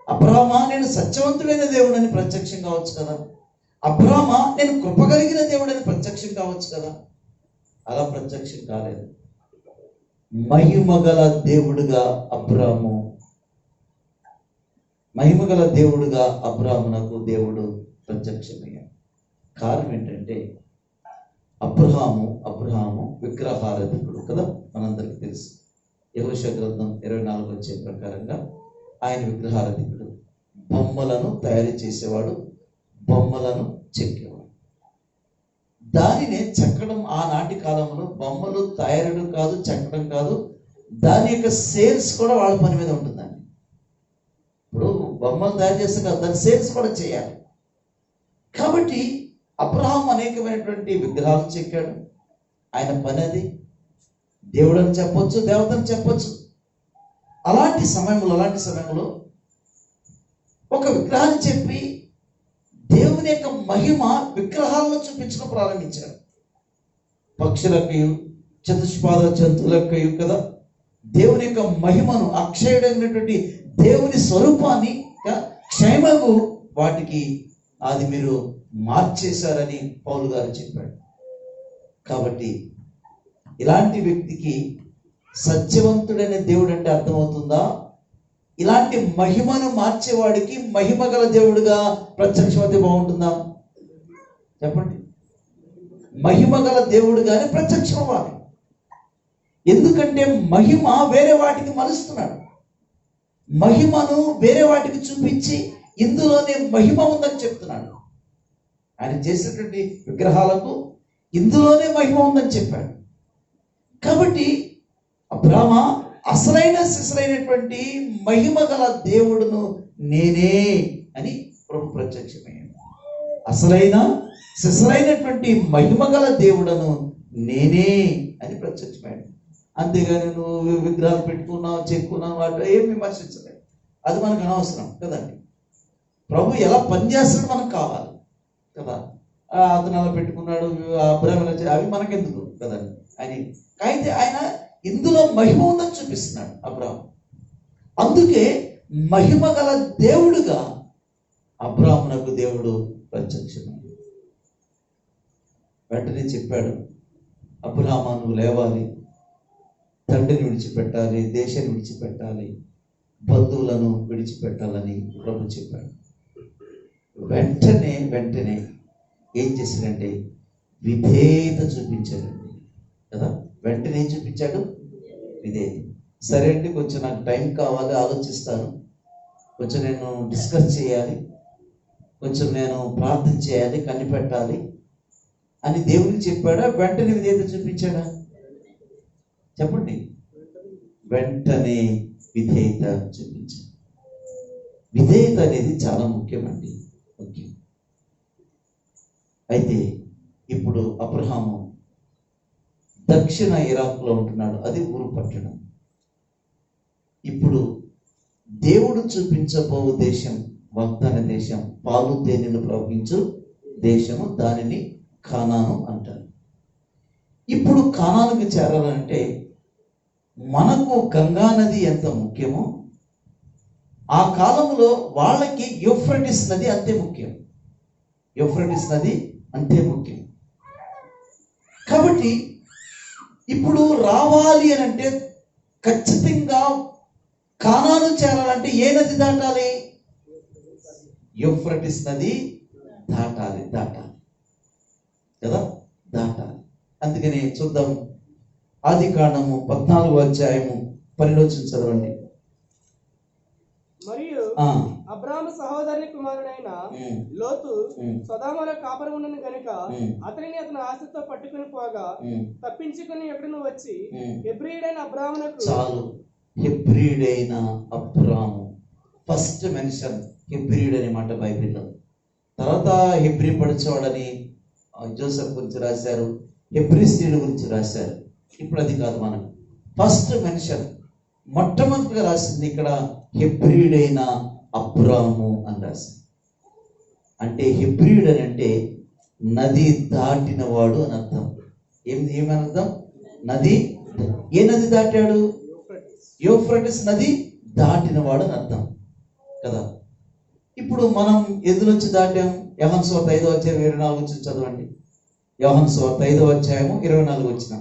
అబ్రహామా, నేను సత్యవంతుడైన దేవుడని ప్రత్యక్షం కావచ్చు కదా. అబ్రహామా, నేను కృప కలిగిన దేవుడని ప్రత్యక్షం కావచ్చు కదా. అలా ప్రత్యక్షం కాలేదు. మహిమగల దేవుడుగా అబ్రాహామునకు దేవుడు ప్రత్యక్షమయ్యాడు. కారణం ఏంటంటే అబ్రహాము విగ్రహారాధికుడు కదా, మనందరికీ తెలుసు. యెహోషువ గ్రంథం 24 వచ్చే ప్రకారంగా ఆయన విగ్రహారాధికుడు. బొమ్మలను తయారు చేసేవాడు, బొమ్మలను చెక్కేవాడు. దానినే చెక్కడం, ఆనాటి కాలంలో బొమ్మలు తయారు కాదు, చెక్కడం కాదు, దాని యొక్క సేల్స్ కూడా వాళ్ళ పని మీద ఉంటుందండి. బొమ్మలు తయారు చేస్తే కాదు, దాన్ని సేల్స్ కూడా చేయాలి. కాబట్టి అబ్రహాం అనేకమైనటువంటి విగ్రహాలు చెక్కాడు. ఆయన పని అది. దేవుడు అని చెప్పొచ్చు, దేవతని చెప్పొచ్చు. అలాంటి సమయంలో ఒక విగ్రహాన్ని చెప్పి దేవుని యొక్క మహిమ విగ్రహాలను చూపించడం ప్రారంభించాడు. పక్షులకు, చతుష్పాద జంతువులకు కదా దేవుని యొక్క మహిమను, అక్షయుడైనటువంటి దేవుని స్వరూపాన్ని క్షయమగు వాటికి అది మీరు మార్చేశారని పౌలు గారు చెప్పాడు. కాబట్టి ఇలాంటి వ్యక్తికి సత్యవంతుడైన దేవుడు అంటే అర్థమవుతుందా? ఇలాంటి మహిమను మార్చేవాడికి మహిమ గల దేవుడుగా ప్రత్యక్షమైతే బాగుంటుందా? చెప్పండి. మహిమ గల దేవుడుగానే ప్రత్యక్షం అవ్వాలి. ఎందుకంటే మహిమ వేరే వాటికి మలుస్తున్నాడు. మహిమను వేరే వాటికి చూపించి ఇందులోనే మహిమ ఉందని చెప్తున్నాడు. ఆయన చేసినటువంటి విగ్రహాలకు ఇందులోనే మహిమ ఉందని చెప్పాడు. కాబట్టి అబ్రామ అసలైన సిసలైనటువంటి మహిమ గల దేవుడును నేనే అని ప్రభు ప్రత్యక్షమయ్యాడు. అసలైన సిసలైనటువంటి మహిమ గల దేవుడను నేనే అని ప్రత్యక్షమయ్యాడు. అంతేగాని నువ్వు విగ్రహాలు పెట్టుకున్నావు, చెక్కున్నావు, వాటి ఏం విమర్శించలేదు. అది మనకు అనవసరం కదండి. ప్రభు ఎలా పనిచేస్తాడో మనకు కావాలి కదా. అతను అలా పెట్టుకున్నాడు, అబ్రాహం అవి మనకెందుకు కదండి. అయితే ఆయన ఇందులో మహిమ ఉందని చూపిస్తున్నాడు అబ్రాహం. అందుకే మహిమ గల దేవుడుగా అబ్రాహమునకు దేవుడు ప్రత్యక్షమయ్యాడు. వెంటనే చెప్పాడు, అబ్రాహమా నువ్వు లేవాలి, తండ్రిని విడిచిపెట్టాలి, దేశాన్ని విడిచిపెట్టాలి, బంధువులను విడిచిపెట్టాలని ప్రభు చెప్పాడు. వెంటనే ఏం చేశాడంటే విధేయత చూపించాడండి కదా. వెంటనే ఏం చూపించాడు? విధేయత. సరే అండి, కొంచెం నాకు టైం కావాలి, ఆలోచిస్తాను, కొంచెం నేను డిస్కస్ చేయాలి, కొంచెం నేను ప్రార్థన చేయాలి, కనిపెట్టాలి అని దేవుడికి చెప్పాడా? వెంటనే విధేయత చూపించాడా? చెప్పండి. వెంటనే విధేయత చూపించాడు. విధేయత అనేది చాలా ముఖ్యమండి, ముఖ్యం. అయితే ఇప్పుడు అబ్రహాము దక్షిణ ఇరాక్లో ఉంటున్నాడు. అది ఊరు పట్టణం. ఇప్పుడు దేవుడు చూపించబో దేశం, వాగ్దాన దేశం, పాలు తేనెలు ప్రవహించు దేశము, దానిని కానాను అంటారు. ఇప్పుడు కానానుకు చేరాలంటే మనకు గంగా నది ఎంత ముఖ్యమో ఆ కాలంలో వాళ్ళకి యూఫ్రటీస్ నది అంతే ముఖ్యం. యూఫ్రటీస్ నది అంతే ముఖ్యం. కాబట్టి ఇప్పుడు రావాలి అని అంటే ఖచ్చితంగా కానాను చేరాలంటే ఏ నది దాటాలి? యూఫ్రటీస్ నది దాటాలి కదా, దాటాలి. అందుకని చూద్దాం, ఆదికాండము 14వ అధ్యాయము 12 చదవండి. మరియు అబ్రాహాము సహోదరుని కుమారుడైన లోతు సొదొమలో కాపురం ఉండను గనుక అతనిని అతని ఆస్తితో పట్టుకుని పోగా తప్పించుకుని ఎక్కడను వచ్చి హెబ్రీయుడైన అబ్రాహామునకు. చాలు, హెబ్రీయుడైన అబ్రాహాము ఫస్ట్ మెన్షన్. హెబ్రీయుడు అనే మాట బైబిల్లో. తర్వాత హెబ్రీ పడిచేవాడని జోసెఫ్ గురించి రాశారు, హెబ్రీ స్త్రీల గురించి రాశారు. ఇప్పుడు అది కాదు, మనం ఫస్ట్ మెన్షన్ మొట్టమొదటిగా రాసింది ఇక్కడ హెబ్రీయుడైన అబ్రాహాము అని రాసింది. అంటే హెబ్రీయుడు అని అంటే నది దాటినవాడు అని అర్థం. ఏమని అర్థం? నది. ఏ నది దాటాడు? యూఫ్రటీస్ నది దాటినవాడు అని అర్థం కదా. ఇప్పుడు మనం ఎందులోంచి దాటాం? యోహాను సువార్త 5వ అధ్యాయం 24 వచ్చి చదవండి. యోహాను సువార్త 5వ అధ్యాయము 24 వచ్చిన.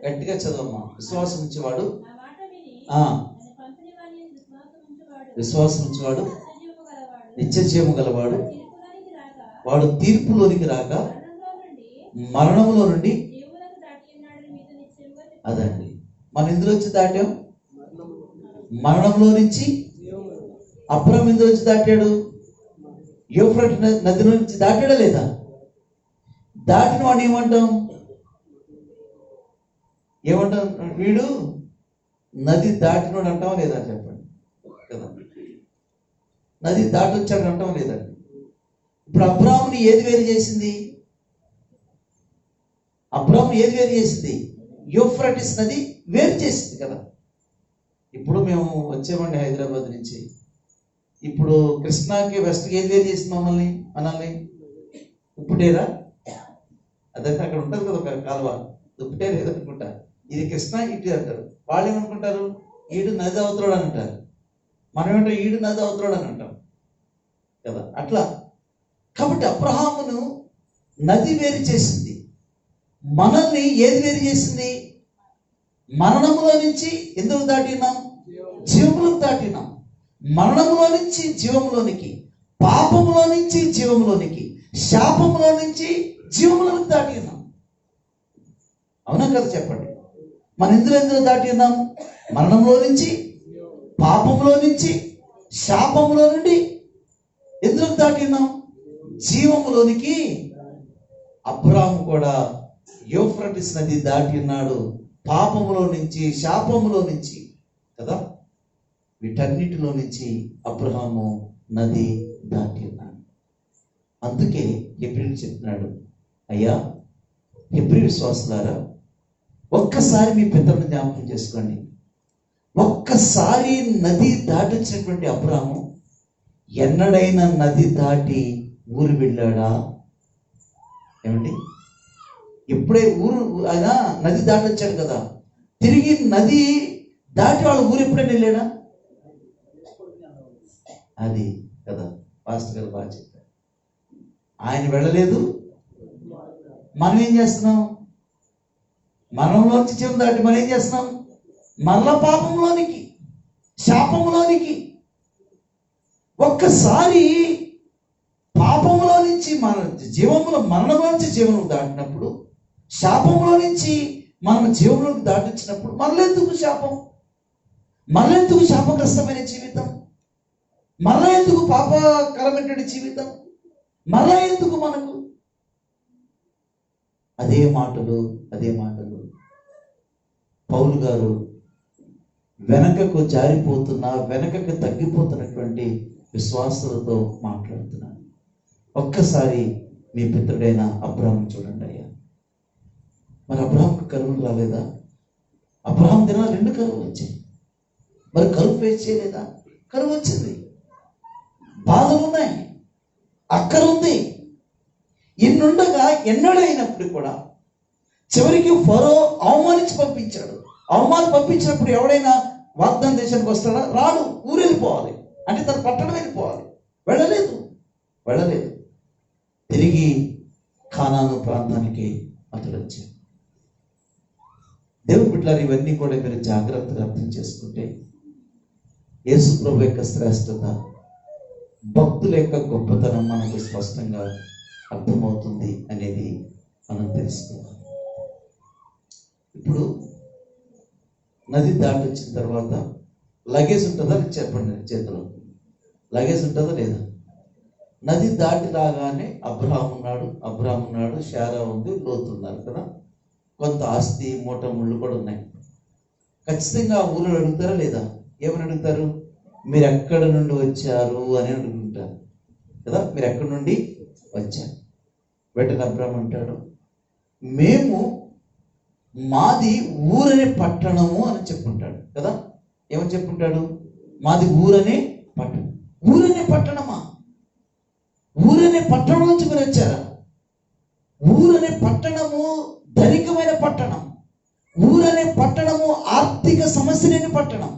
గట్టిగా చదవమ్మా. విశ్వాసం ఉంచేవాడు, విశ్వాసం ఉంచేవాడు నిత్య జీవము గలవాడు, వాడు తీర్పులోనికి రాక మరణంలో నుండి. అదండి, మనం ఎందులో వచ్చి దాటాం? మరణంలో నుంచి. అబ్రాహాము ఎందులో వచ్చి దాటాడు? యూఫ్రటీస్ నదిలో నుంచి దాటాడా లేదా? దాటిన వాడిని ఏమంటాం? ఏమంటారు? వీడు నది దాటినోడు అంటావా లేదా చెప్పండి కదా, నది దాటొచ్చాడు అంటావా లేదండి. ఇప్పుడు అబ్రాహాముని ఏది వేరు చేసింది? అబ్రాహాము ఏది వేరు చేసింది? యూఫ్రటిస్ నది వేరు చేసింది కదా. ఇప్పుడు మేము వచ్చామండి హైదరాబాద్ నుంచి, ఇప్పుడు కృష్ణాకి వెస్ట్కి ఏది వేరు చేసింది మనల్ని? ఉప్పుటేరా? అదంటే అక్కడ ఉంటుంది కదా ఒక కాలువ, ఉప్పుటేరు ఏదనుకుంటా, ఇది కృష్ణా ఇటు అంటారు. వాళ్ళు ఏమనుకుంటారు? ఈడు నది అవతరాడు అని అంటారు. మనం ఏంటో ఈడు నది అవతరాడు అని అంటాం కదా. అట్లా కాబట్టి అబ్రహామును నది వేరు చేసింది, మనల్ని ఏది వేరు చేసింది? మరణములో నుంచి ఎందుకు దాటినాం? జీవములకు దాటినాం. మరణములో నుంచి జీవములోనికి, పాపములో నుంచి జీవములోనికి, శాపములో నుంచి జీవములకు దాటినాం. అవునా కదా చెప్పండి? మన ఎందులో దాటినాం? మరణంలో నుంచి, పాపంలో నుంచి, శాపములో నుండి ఎందుకు దాటినాం? జీవములోనికి. అబ్రాహాము కూడా యూఫ్రటిస్ నది దాటి ఉన్నాడు, పాపములో నుంచి, శాపములో నుంచి కదా. వీటన్నిటిలో నుంచి అబ్రహాము నది దాటి ఉన్నాడు. అందుకే హెబ్రీయులు చెప్తున్నాడు, అయ్యా హెబ్రీ విశ్వాసులారా, ఒక్కసారి మీ పితరులను జ్ఞాపకం చేసుకోండి. ఒక్కసారి నది దాటొచ్చినటువంటి అబ్రహాము ఎన్నడైనా నది దాటి ఊరు వెళ్ళాడా? ఏమండి? ఎప్పుడే ఆయన నది దాటొచ్చాడు కదా, తిరిగి నది దాటి వాళ్ళ ఊరు ఎప్పుడైనా వెళ్ళాడా? అది కదా పాస్టర్ గారు బాగా చెప్పారు. ఆయన వెళ్ళలేదు, మనం ఏం చేస్తున్నాం? మరణంలోంచి జీవం దాటి మనం ఏం చేస్తున్నాం? మరల పాపంలోనికి, శాపంలోనికి. ఒక్కసారి పాపంలో నుంచి మన జీవంలో, మరణంలో నుంచి జీవనం దాటినప్పుడు, శాపంలో నుంచి మనం జీవంలోకి దాటించినప్పుడు మరలెందుకు శాపం? మరలెందుకు శాపగ్రస్తమైన జీవితం? మరలా ఎందుకు పాపకరమైన జీవితం? మరలా ఎందుకు మనకు? అదే మాటలు పౌలు గారు వెనకకు జారిపోతున్నా, వెనకకు తగ్గిపోతున్నటువంటి విశ్వాసులతో మాట్లాడుతున్నారు. ఒక్కసారి మీ పితరుడైన అబ్రహాం చూడండి అయ్యా. మరి అబ్రహాంకు కరువులు రాలేదా? అబ్రహాం దినాలు 2 కరువులు వచ్చాయి. మరి కరువు ఫేస్ చేయలేదా? కరువు వచ్చింది, బాధలు ఉన్నాయి, అక్కర ఉంది. ఇన్నుండగా ఎన్నడైనప్పుడు కూడా చివరికి ఫరో అవమానించి పంపించాడు. పంపించినప్పుడు ఎవడైనా వాగ్దాన దేశానికి వస్తాడా? రాడు. ఊరు వెళ్ళిపోవాలి, అంటే తన పట్టణం వెళ్ళిపోవాలి. వెళ్ళలేదు. తిరిగి కానాను ప్రాంతానికి అతడు వచ్చాడు. దేవుని బిడ్డలారా, ఇవన్నీ కూడా మీరు జాగ్రత్తగా అర్థం చేసుకుంటే యేసు ప్రభు యొక్క శ్రేష్టత, భక్తుల యొక్క గొప్పతనం మనకు స్పష్టంగా అర్థమవుతుంది అనేది మనం తెలుసుకోవాలి. ఇప్పుడు నది దాటి వచ్చిన తర్వాత లగేజ్ ఉంటుందా? చెప్పండి, చేతిలో లగేజ్ ఉంటుందా లేదా? నది దాటి రాగానే అబ్రహాం ఉన్నాడు, శారా ఉంది, లోతు ఉన్నారు కదా. కొంత ఆస్తి, మూట ముళ్ళు కూడా ఉన్నాయి. ఖచ్చితంగా ఆ ఊరు అడుగుతారా లేదా? ఏమని అడుగుతారు? మీరు ఎక్కడి నుండి వచ్చారు అని అడుగుంటారు కదా. మీరు ఎక్కడి నుండి వచ్చారు? వెంటనే అబ్రహాం అంటాడు, మాది ఊరనే పట్టణము అని చెప్పుకుంటాడు కదా. ఏమని చెప్పుకుంటాడు? మాది ఊరనే పట్టణం. ఊరనే పట్టణమా? ఊరనే పట్టణం నుంచి మీరు వచ్చారా? ఊరనే పట్టణము ధనికమైన పట్టణం. ఊరనే పట్టణము ఆర్థిక సమస్య లేని పట్టణం.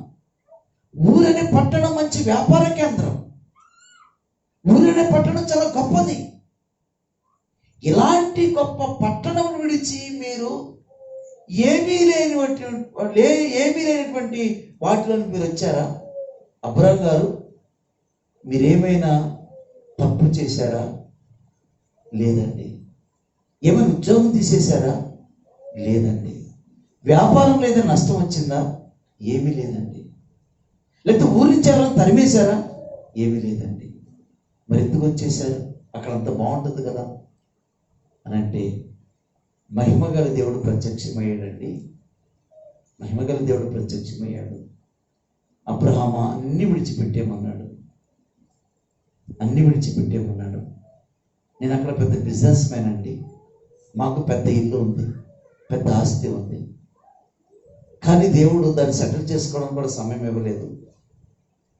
ఊరనే పట్టణం మంచి వ్యాపార కేంద్రం. ఊరనే పట్టణం చాలా గొప్పది. ఇలాంటి గొప్ప పట్టణం విడిచి మీరు ఏమీ లేనటువంటి వాటిలో మీరు వచ్చారా? అబ్రహాం గారు, మీరేమైనా తప్పు చేశారా? లేదండి. ఏమైనా ఉద్యోగం తీసేశారా? లేదండి. వ్యాపారం లేదా నష్టం వచ్చిందా? ఏమీ లేదండి. లేకపోతే ఊరి నుంచి ఎవరైనా తరిమేశారా? ఏమీ లేదండి. మరి ఎందుకు వచ్చేసారు? అక్కడ అంత బాగుంటుంది కదా అని అంటే, మహిమ గల దేవుడు ప్రత్యక్షమయ్యాడండి. మహిమగల దేవుడు ప్రత్యక్షమయ్యాడు. అబ్రహామా అన్ని విడిచిపెట్టేమన్నాడు, అన్ని విడిచిపెట్టేమన్నాడు. నేను అక్కడ పెద్ద బిజినెస్ మ్యాన్ అండి, మాకు పెద్ద ఇల్లు ఉంది, పెద్ద ఆస్తి ఉంది, కానీ దేవుడు దాన్ని సెటిల్ చేసుకోవడం కూడా సమయం ఇవ్వలేదు.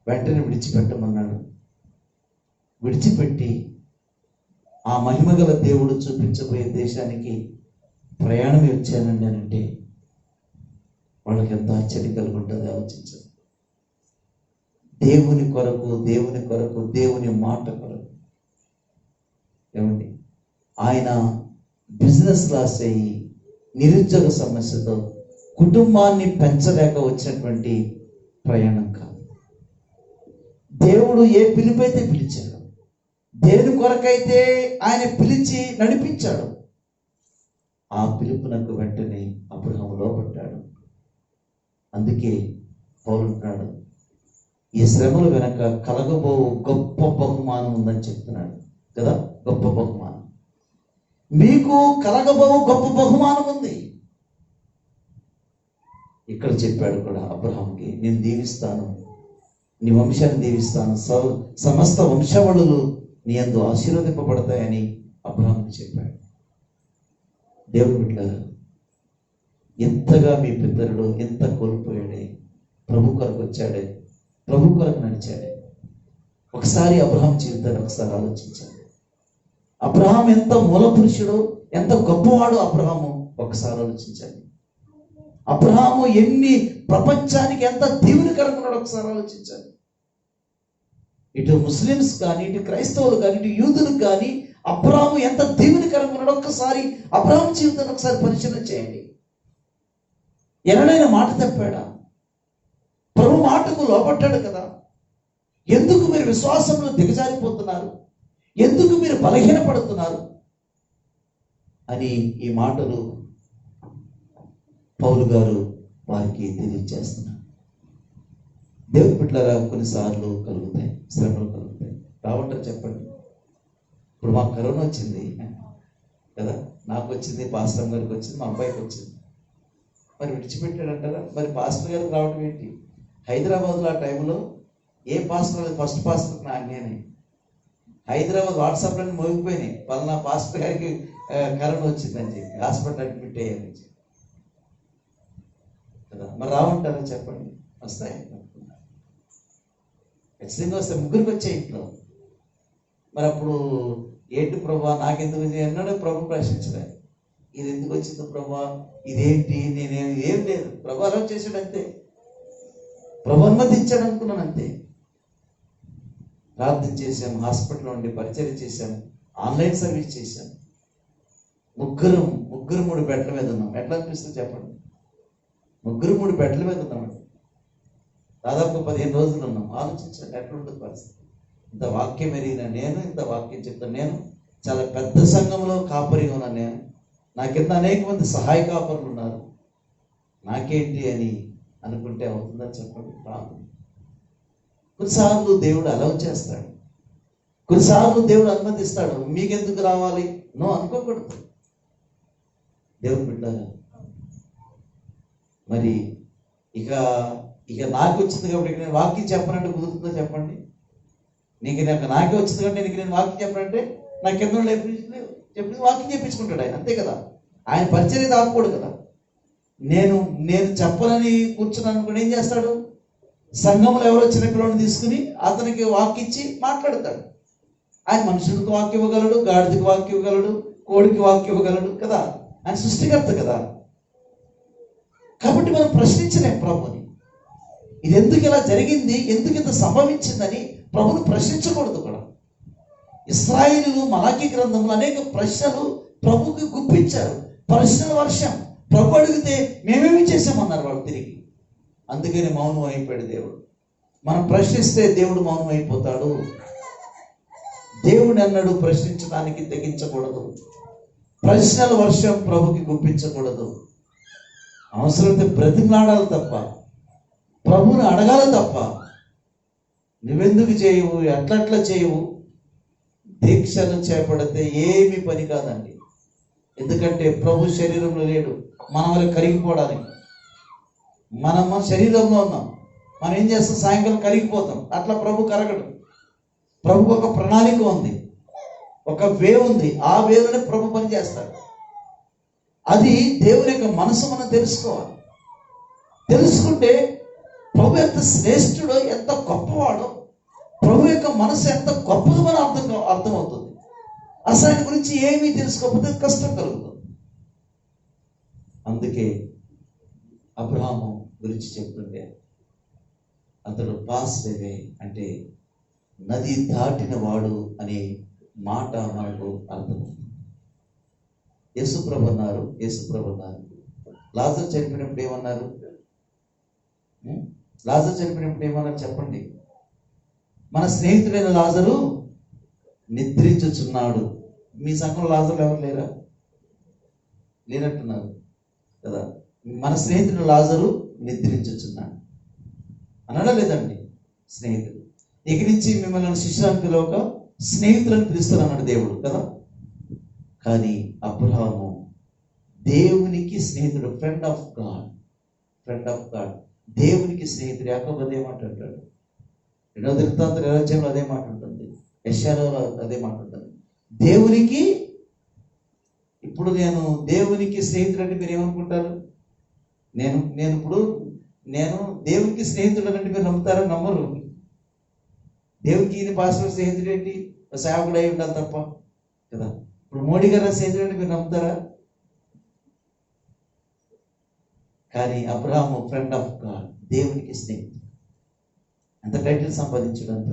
వెంటనే విడిచిపెట్టమన్నాడు. విడిచిపెట్టి ఆ మహిమగల దేవుడు చూపించబోయే దేశానికి ప్రయాణం వచ్చానండి అని అంటే వాళ్ళకి ఎంత ఆశ్చర్యం కలుగుంటుంది ఆలోచించండి. దేవుని కొరకు, దేవుని కొరకు, దేవుని మాట కొరకు. ఏమండి, ఆయన బిజినెస్ లాస్ అయ్యి నిరుద్యోగ సమస్యతో కుటుంబాన్ని పెంచలేక వచ్చినటువంటి ప్రయాణం కాదు. దేవుడు ఏ పిలుపైతే పిలిచాడు, దేని కొరకైతే ఆయన పిలిచి నడిపించాడు, ఆ పిలుపునకు వెంటనే అబ్రహాము లోబడ్డాడు. అందుకే పౌలు అంటున్నాడు, ఈ శ్రమల వెనక కలగబో గొప్ప బహుమానం ఉందని చెప్తున్నాడు కదా. గొప్ప బహుమానం మీకు కలగబో గొప్ప బహుమానం ఉంది. ఇక్కడ చెప్పాడు కూడా అబ్రహాంకి, నేను దీవిస్తాను, నీ వంశాన్ని దీవిస్తాను, సమస్త వంశవళులు నీ యందు ఆశీర్వదింపబడతాయని అబ్రహాంకి చెప్పాడు. దేవుడు బిడ్డలారా, ఎంతగా మీ పితరుడు ఎంత కోల్పోయాడే, ప్రభు కొరకు వచ్చాడే, ప్రభు కొరకు నడిచాడే. ఒకసారి అబ్రహాం జీవితాన్ని ఒకసారి ఆలోచించాడు. అబ్రహాం ఎంత మూల పురుషుడు, ఎంత గొప్పవాడు అబ్రహాము ఒకసారి ఆలోచించాడు. అబ్రహాము ఎన్ని ప్రపంచానికి ఎంత దీవెనకరంగా ఉన్నాడు ఒకసారి ఆలోచించాడు. ఇటు ముస్లిమ్స్ కానీ, ఇటు క్రైస్తవులు కానీ, ఇటు యూదులకు కానీ అబ్రహాము ఎంత దీవెనకరంగా ఉన్నాడు ఒక్కసారి అబ్రహాం జీవితాన్ని ఒకసారి పరిశీలన చేయండి. ఎన్నడైనా మాట తప్పాడా? ప్రభు మాటకు లోపడ్డాడు కదా. ఎందుకు మీరు విశ్వాసంలో దిగజారిపోతున్నారు, ఎందుకు మీరు బలహీనపడుతున్నారు అని ఈ మాటలు పౌలు గారు వారికి తెలియజేస్తున్నారు. దేవుని బిడ్డలారా, కొన్నిసార్లు కలుగుతాయి, శ్రమలు కలుగుతాయి. రావంటారు చెప్పండి. ఇప్పుడు మాకు కరోనా వచ్చింది కదా, నాకు వచ్చింది, పాస్టర్ గారికి వచ్చింది, మా అబ్బాయికి వచ్చింది. మరి విడిచిపెట్టాడంటారా? మరి పాస్టర్ గారికి రావడం ఏంటి? హైదరాబాద్లో ఆ టైంలో ఏ పాస్టర్, ఫస్ట్ పాస్టర్ నేనే. హైదరాబాద్ వాట్సాప్లో మోగిపోయినాయి, పలానా పాస్టర్ గారికి కరోనా వచ్చిందని చెప్పి హాస్పిటల్ అడ్మిట్ అయ్యారని చెప్పి కదా. మరి రావంటారా చెప్పండి? వస్తాయి, ఖచ్చితంగా వస్తాయి. ముగ్గురికి వచ్చాయి ఇంట్లో. మరి అప్పుడు ఏంటి ప్రభా నాకెందుకు అన్నాడు. ప్రభు ప్రశ్నించలే, ఇది ఎందుకు వచ్చింది ప్రభా, ఇదేంటి, నేనేమి ఏం లేదు, ప్రభు అలా చేశాడు అంతే, ప్రభు అనుమతించాడు అనుకున్నాను అంతే. ప్రార్థన చేశాం, హాస్పిటల్లో ఉండి పరిచర్య చేశాం, ఆన్లైన్ సర్వీస్ చేశాం. ముగ్గురు 3 బెడ్ల మీద ఉన్నాం. ఎట్లా అనిపిస్తుంది చెప్పండి? 3 బెడ్ల మీద ఉన్నామండి. దాదాపు 15 రోజులు ఉన్నాం. ఆలోచించండి ఎట్లా ఉంటుంది పరిస్థితి. ఇంత వాక్యం ఎరిగిన నేను, ఇంత వాక్యం చెప్తాను నేను, చాలా పెద్ద సంఘంలో కాపరిగా ఉన్నాను నేను, నా కింద అనేక మంది సహాయ కాపరులు ఉన్నారు, నాకేంటి అని అనుకుంటే అవుతుందని చెప్పండి? రాదు. కొన్నిసార్లు దేవుడు అలౌ చేస్తాడు, కొన్నిసార్లు దేవుడు అనుమతిస్తాడు. మీకెందుకు రావాలి నో అనుకోకూడదు. దేవుడు బిడ్డలారా, మరి ఇక నాకు వచ్చింది కాబట్టి నేను వాక్యం చెప్పనంటే కుదురుతుందో చెప్పండి? నాకే వచ్చింది కాబట్టి నేను వాక్యం చెప్పనంటే నా కింద చెప్పి వాక్యం చెప్పించుకుంటాడు ఆయన, అంతే కదా. ఆయన పరిచర్య ఆపుకోడు కదా. నేను చెప్పనని కూర్చున్నాను అనుకుని ఏం చేస్తాడు? సంఘంలో ఎవరో చిన్న పిల్లల్ని తీసుకుని అతనికి వాక్యం ఇచ్చి మాట్లాడతాడు. ఆయన మనుషులకు వాక్యం ఇవ్వగలడు, గాడిదకి వాక్యం ఇవ్వగలడు, కోడికి వాక్యం ఇవ్వగలడు కదా. ఆయన సృష్టికర్త కదా. కాబట్టి మనం ప్రశ్నించలేం ప్రభుని. ఇది ఎందుకు ఇలా జరిగింది, ఎందుకు ఇంత సంభవించిందని ప్రభుని ప్రశ్నించకూడదు కూడా. ఇశ్రాయేలీయులు మలాకీ గ్రంథంలో అనేక ప్రశ్నలు ప్రభుకి గుప్పించారు. ప్రశ్నల వర్షం. ప్రభు అడిగితే మేమేమి చేసామన్నారు వాళ్ళు తిరిగి. అందుకని మౌనం అయిపోయాడు దేవుడు. మనం ప్రశ్నిస్తే దేవుడు మౌనం అయిపోతాడు. దేవుడు అన్నాడు ప్రశ్నించడానికి తెగించకూడదు. ప్రశ్నల వర్షం ప్రభుకి గుప్పించకూడదు. అవసరమైతే బ్రతిమలాడాలి తప్ప, ప్రభుని అడగాలి తప్ప, నువ్వెందుకు చేయవు, ఎట్లట్లా చేయవు, దీక్షను చేపడితే ఏమీ పని కాదండి. ఎందుకంటే ప్రభు శరీరంలో లేడు మన వల్ల కరిగిపోవడానికి. మన శరీరంలో ఉన్నాం. మనం ఏం చేస్తాం? సాయంకాలం కరిగిపోతాం. అట్లా ప్రభు కరగడు. ప్రభుకు ఒక ప్రణాళిక ఉంది, ఒక వే ఉంది. ఆ వేలోనే ప్రభు పని చేస్తాడు. అది దేవుని యొక్క మనసు మనం తెలుసుకోవాలి. తెలుసుకుంటే ప్రభు ఎంత శ్రేష్ఠుడో, ఎంత గొప్పవాడో, ప్రభు యొక్క మనసు ఎంత గొప్పదో మనం అర్థమవుతుంది. అసలు ఆయన గురించి ఏమీ తెలుసుకోకపోతే కష్టం కలుగుతుంది. అందుకే అబ్రహాము గురించి చెప్తుంటే అతడు పాస్ అవే అంటే నది దాటిన వాడు అనే మాట మనకు అర్థమవుతుంది. యేసుప్రభు అన్నారు లాజరు చనిపోయినప్పుడు ఏమన్నారు? లాజరు చనిపోయినప్పుడు ఏమన్నారు చెప్పండి? మన స్నేహితుడైన లాజరు నిద్రించుచున్నాడు. మీ సంఘంలో లాజరు ఎవరు లేరా? లేనట్టున్నారు కదా. మన స్నేహితుడు లాజరు నిద్రించుచున్నాడు అనడా లేదండి? స్నేహితుడు. ఇక నుంచి మిమ్మల్ని శిష్యులను పిలవక స్నేహితులను పిలుస్తారు అన్నాడు దేవుడు కదా. కానీ అబ్రహాము దేవునికి స్నేహితుడు, ఫ్రెండ్ ఆఫ్ గాడ్. దేవునికి స్నేహితుడు. యాకోబు అదే మాట అంటాడు. 2వ దినవృత్తాంతం 20వ అధ్యాయంలో అదే మాట ఉంటుంది. యెషయాలో అదే మాట ఉంటుంది. దేవునికి, ఇప్పుడు నేను దేవునికి స్నేహితుడు అంటే మీరు ఏమనుకుంటారు? నేను దేవునికి స్నేహితుడు అంటే మీరు నమ్ముతారా? నమ్మరు. దేవునికి ఈయన పాస్టర్ స్నేహితుడు ఏంటి? సేవకుడు అయి ఉండాలి తప్ప కదా. ఇప్పుడు మోడీ గారు స్నేహితుడు అంటే మీరు నమ్ముతారా? కానీ అబ్రహాము ఫ్రెండ్ ఆఫ్ గాడ్, దేవునికి స్నేహితుడు. అంత టైటిల్ సంపాదించడం అంత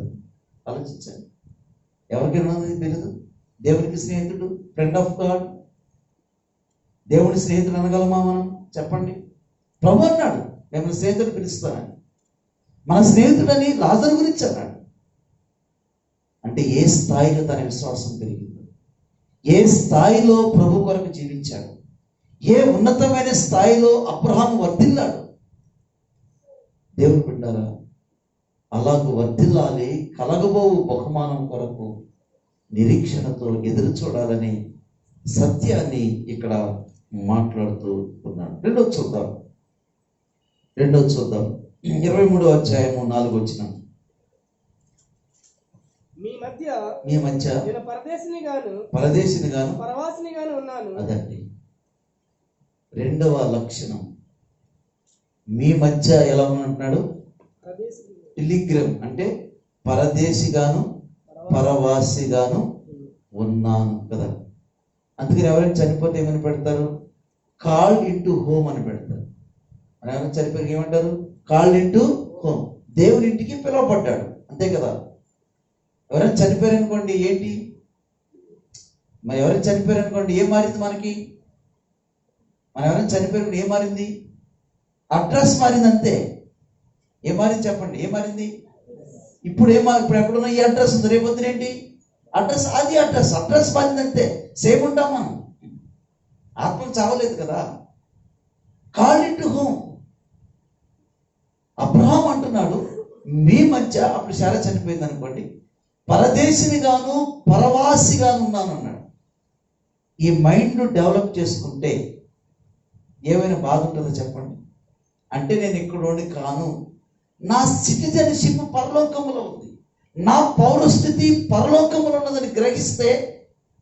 ఆలోచించండి. ఎవరికైనా తెలియదు దేవునికి స్నేహితుడు, ఫ్రెండ్ ఆఫ్ గాడ్. దేవుని స్నేహితుడు అనగలమా మనం? చెప్పండి. ప్రభు అన్నాడు మిమ్మల్ని స్నేహితుడు పిలుస్తానని. మన స్నేహితుడని లాజరు గురించి అన్నాడు. అంటే ఏ స్థాయిలో తన విశ్వాసం పెరిగిందో, ఏ స్థాయిలో ప్రభు కొరకు జీవించాడు, ఏ ఉన్నతమైన స్థాయిలో అబ్రహాము వర్ధిల్లాడు. దేవుడు బిడ్డారా, అలాగూ వర్ధిల్లాలి, కలగబోవు బహుమానం కొరకు నిరీక్షణతో ఎదురు చూడాలని సత్యాన్ని ఇక్కడ మాట్లాడుతూ ఉన్నాడు. రెండోది చూద్దాం 23వ అధ్యాయము 4వ వచనం. మీ మధ్య నేను పరదేశిని గాను పరవాసిని గాను ఉన్నాను. అదండి రెండవ లక్షణం. మీ మధ్య ఎలా ఉంటున్నాడు? పిలిగ్రిమ్ అంటే పరదేశిగాను పరవాసిగాను ఉన్నాను కదా. అందుకని ఎవరైనా చనిపోతే ఏమని పెడతారు? కాల్డ్ ఇంటూ హోమ్ అని పెడతారు. మరి ఎవరైనా చనిపోయి ఏమంటారు? కాల్డ్ ఇంటూ హోమ్, దేవుని ఇంటికి పిలువబడ్డాడు, అంతే కదా. ఎవరైనా చనిపోయారు అనుకోండి, ఏంటి మరి? ఎవరైనా చనిపోయారు అనుకోండి, ఏం మారింది మనకి? మనం ఎవరైనా చనిపోయారు ఏం మారింది? అడ్రస్ మారింది, అంతే. ఏం మారింది చెప్పండి? ఏం మారింది? ఇప్పుడు ఇప్పుడు ఎక్కడున్నా ఈ అడ్రస్ ఉంది, రేపొద్దున ఏంటి అడ్రస్? అది అడ్రస్ మారింది, అంతే. సేమ్ ఉంటాం మనం. ఆత్మ చావలేదు కదా. Call it home. అబ్రహాం అంటున్నాడు మీ మధ్య, అప్పుడు శారా చనిపోయింది అనుకోండి, పరదేశిని గాను పరవాసిగాను ఉన్నాను అన్నాడు. ఈ మైండ్ డెవలప్ చేసుకుంటే ఏమైనా బాధ ఉంటుందో చెప్పండి? అంటే నేను ఇక్కడోని కాను, నా సిటిజన్షిప్ పరలోకములో ఉంది, నా పౌరస్థితి పరలోకములో ఉన్నదని గ్రహిస్తే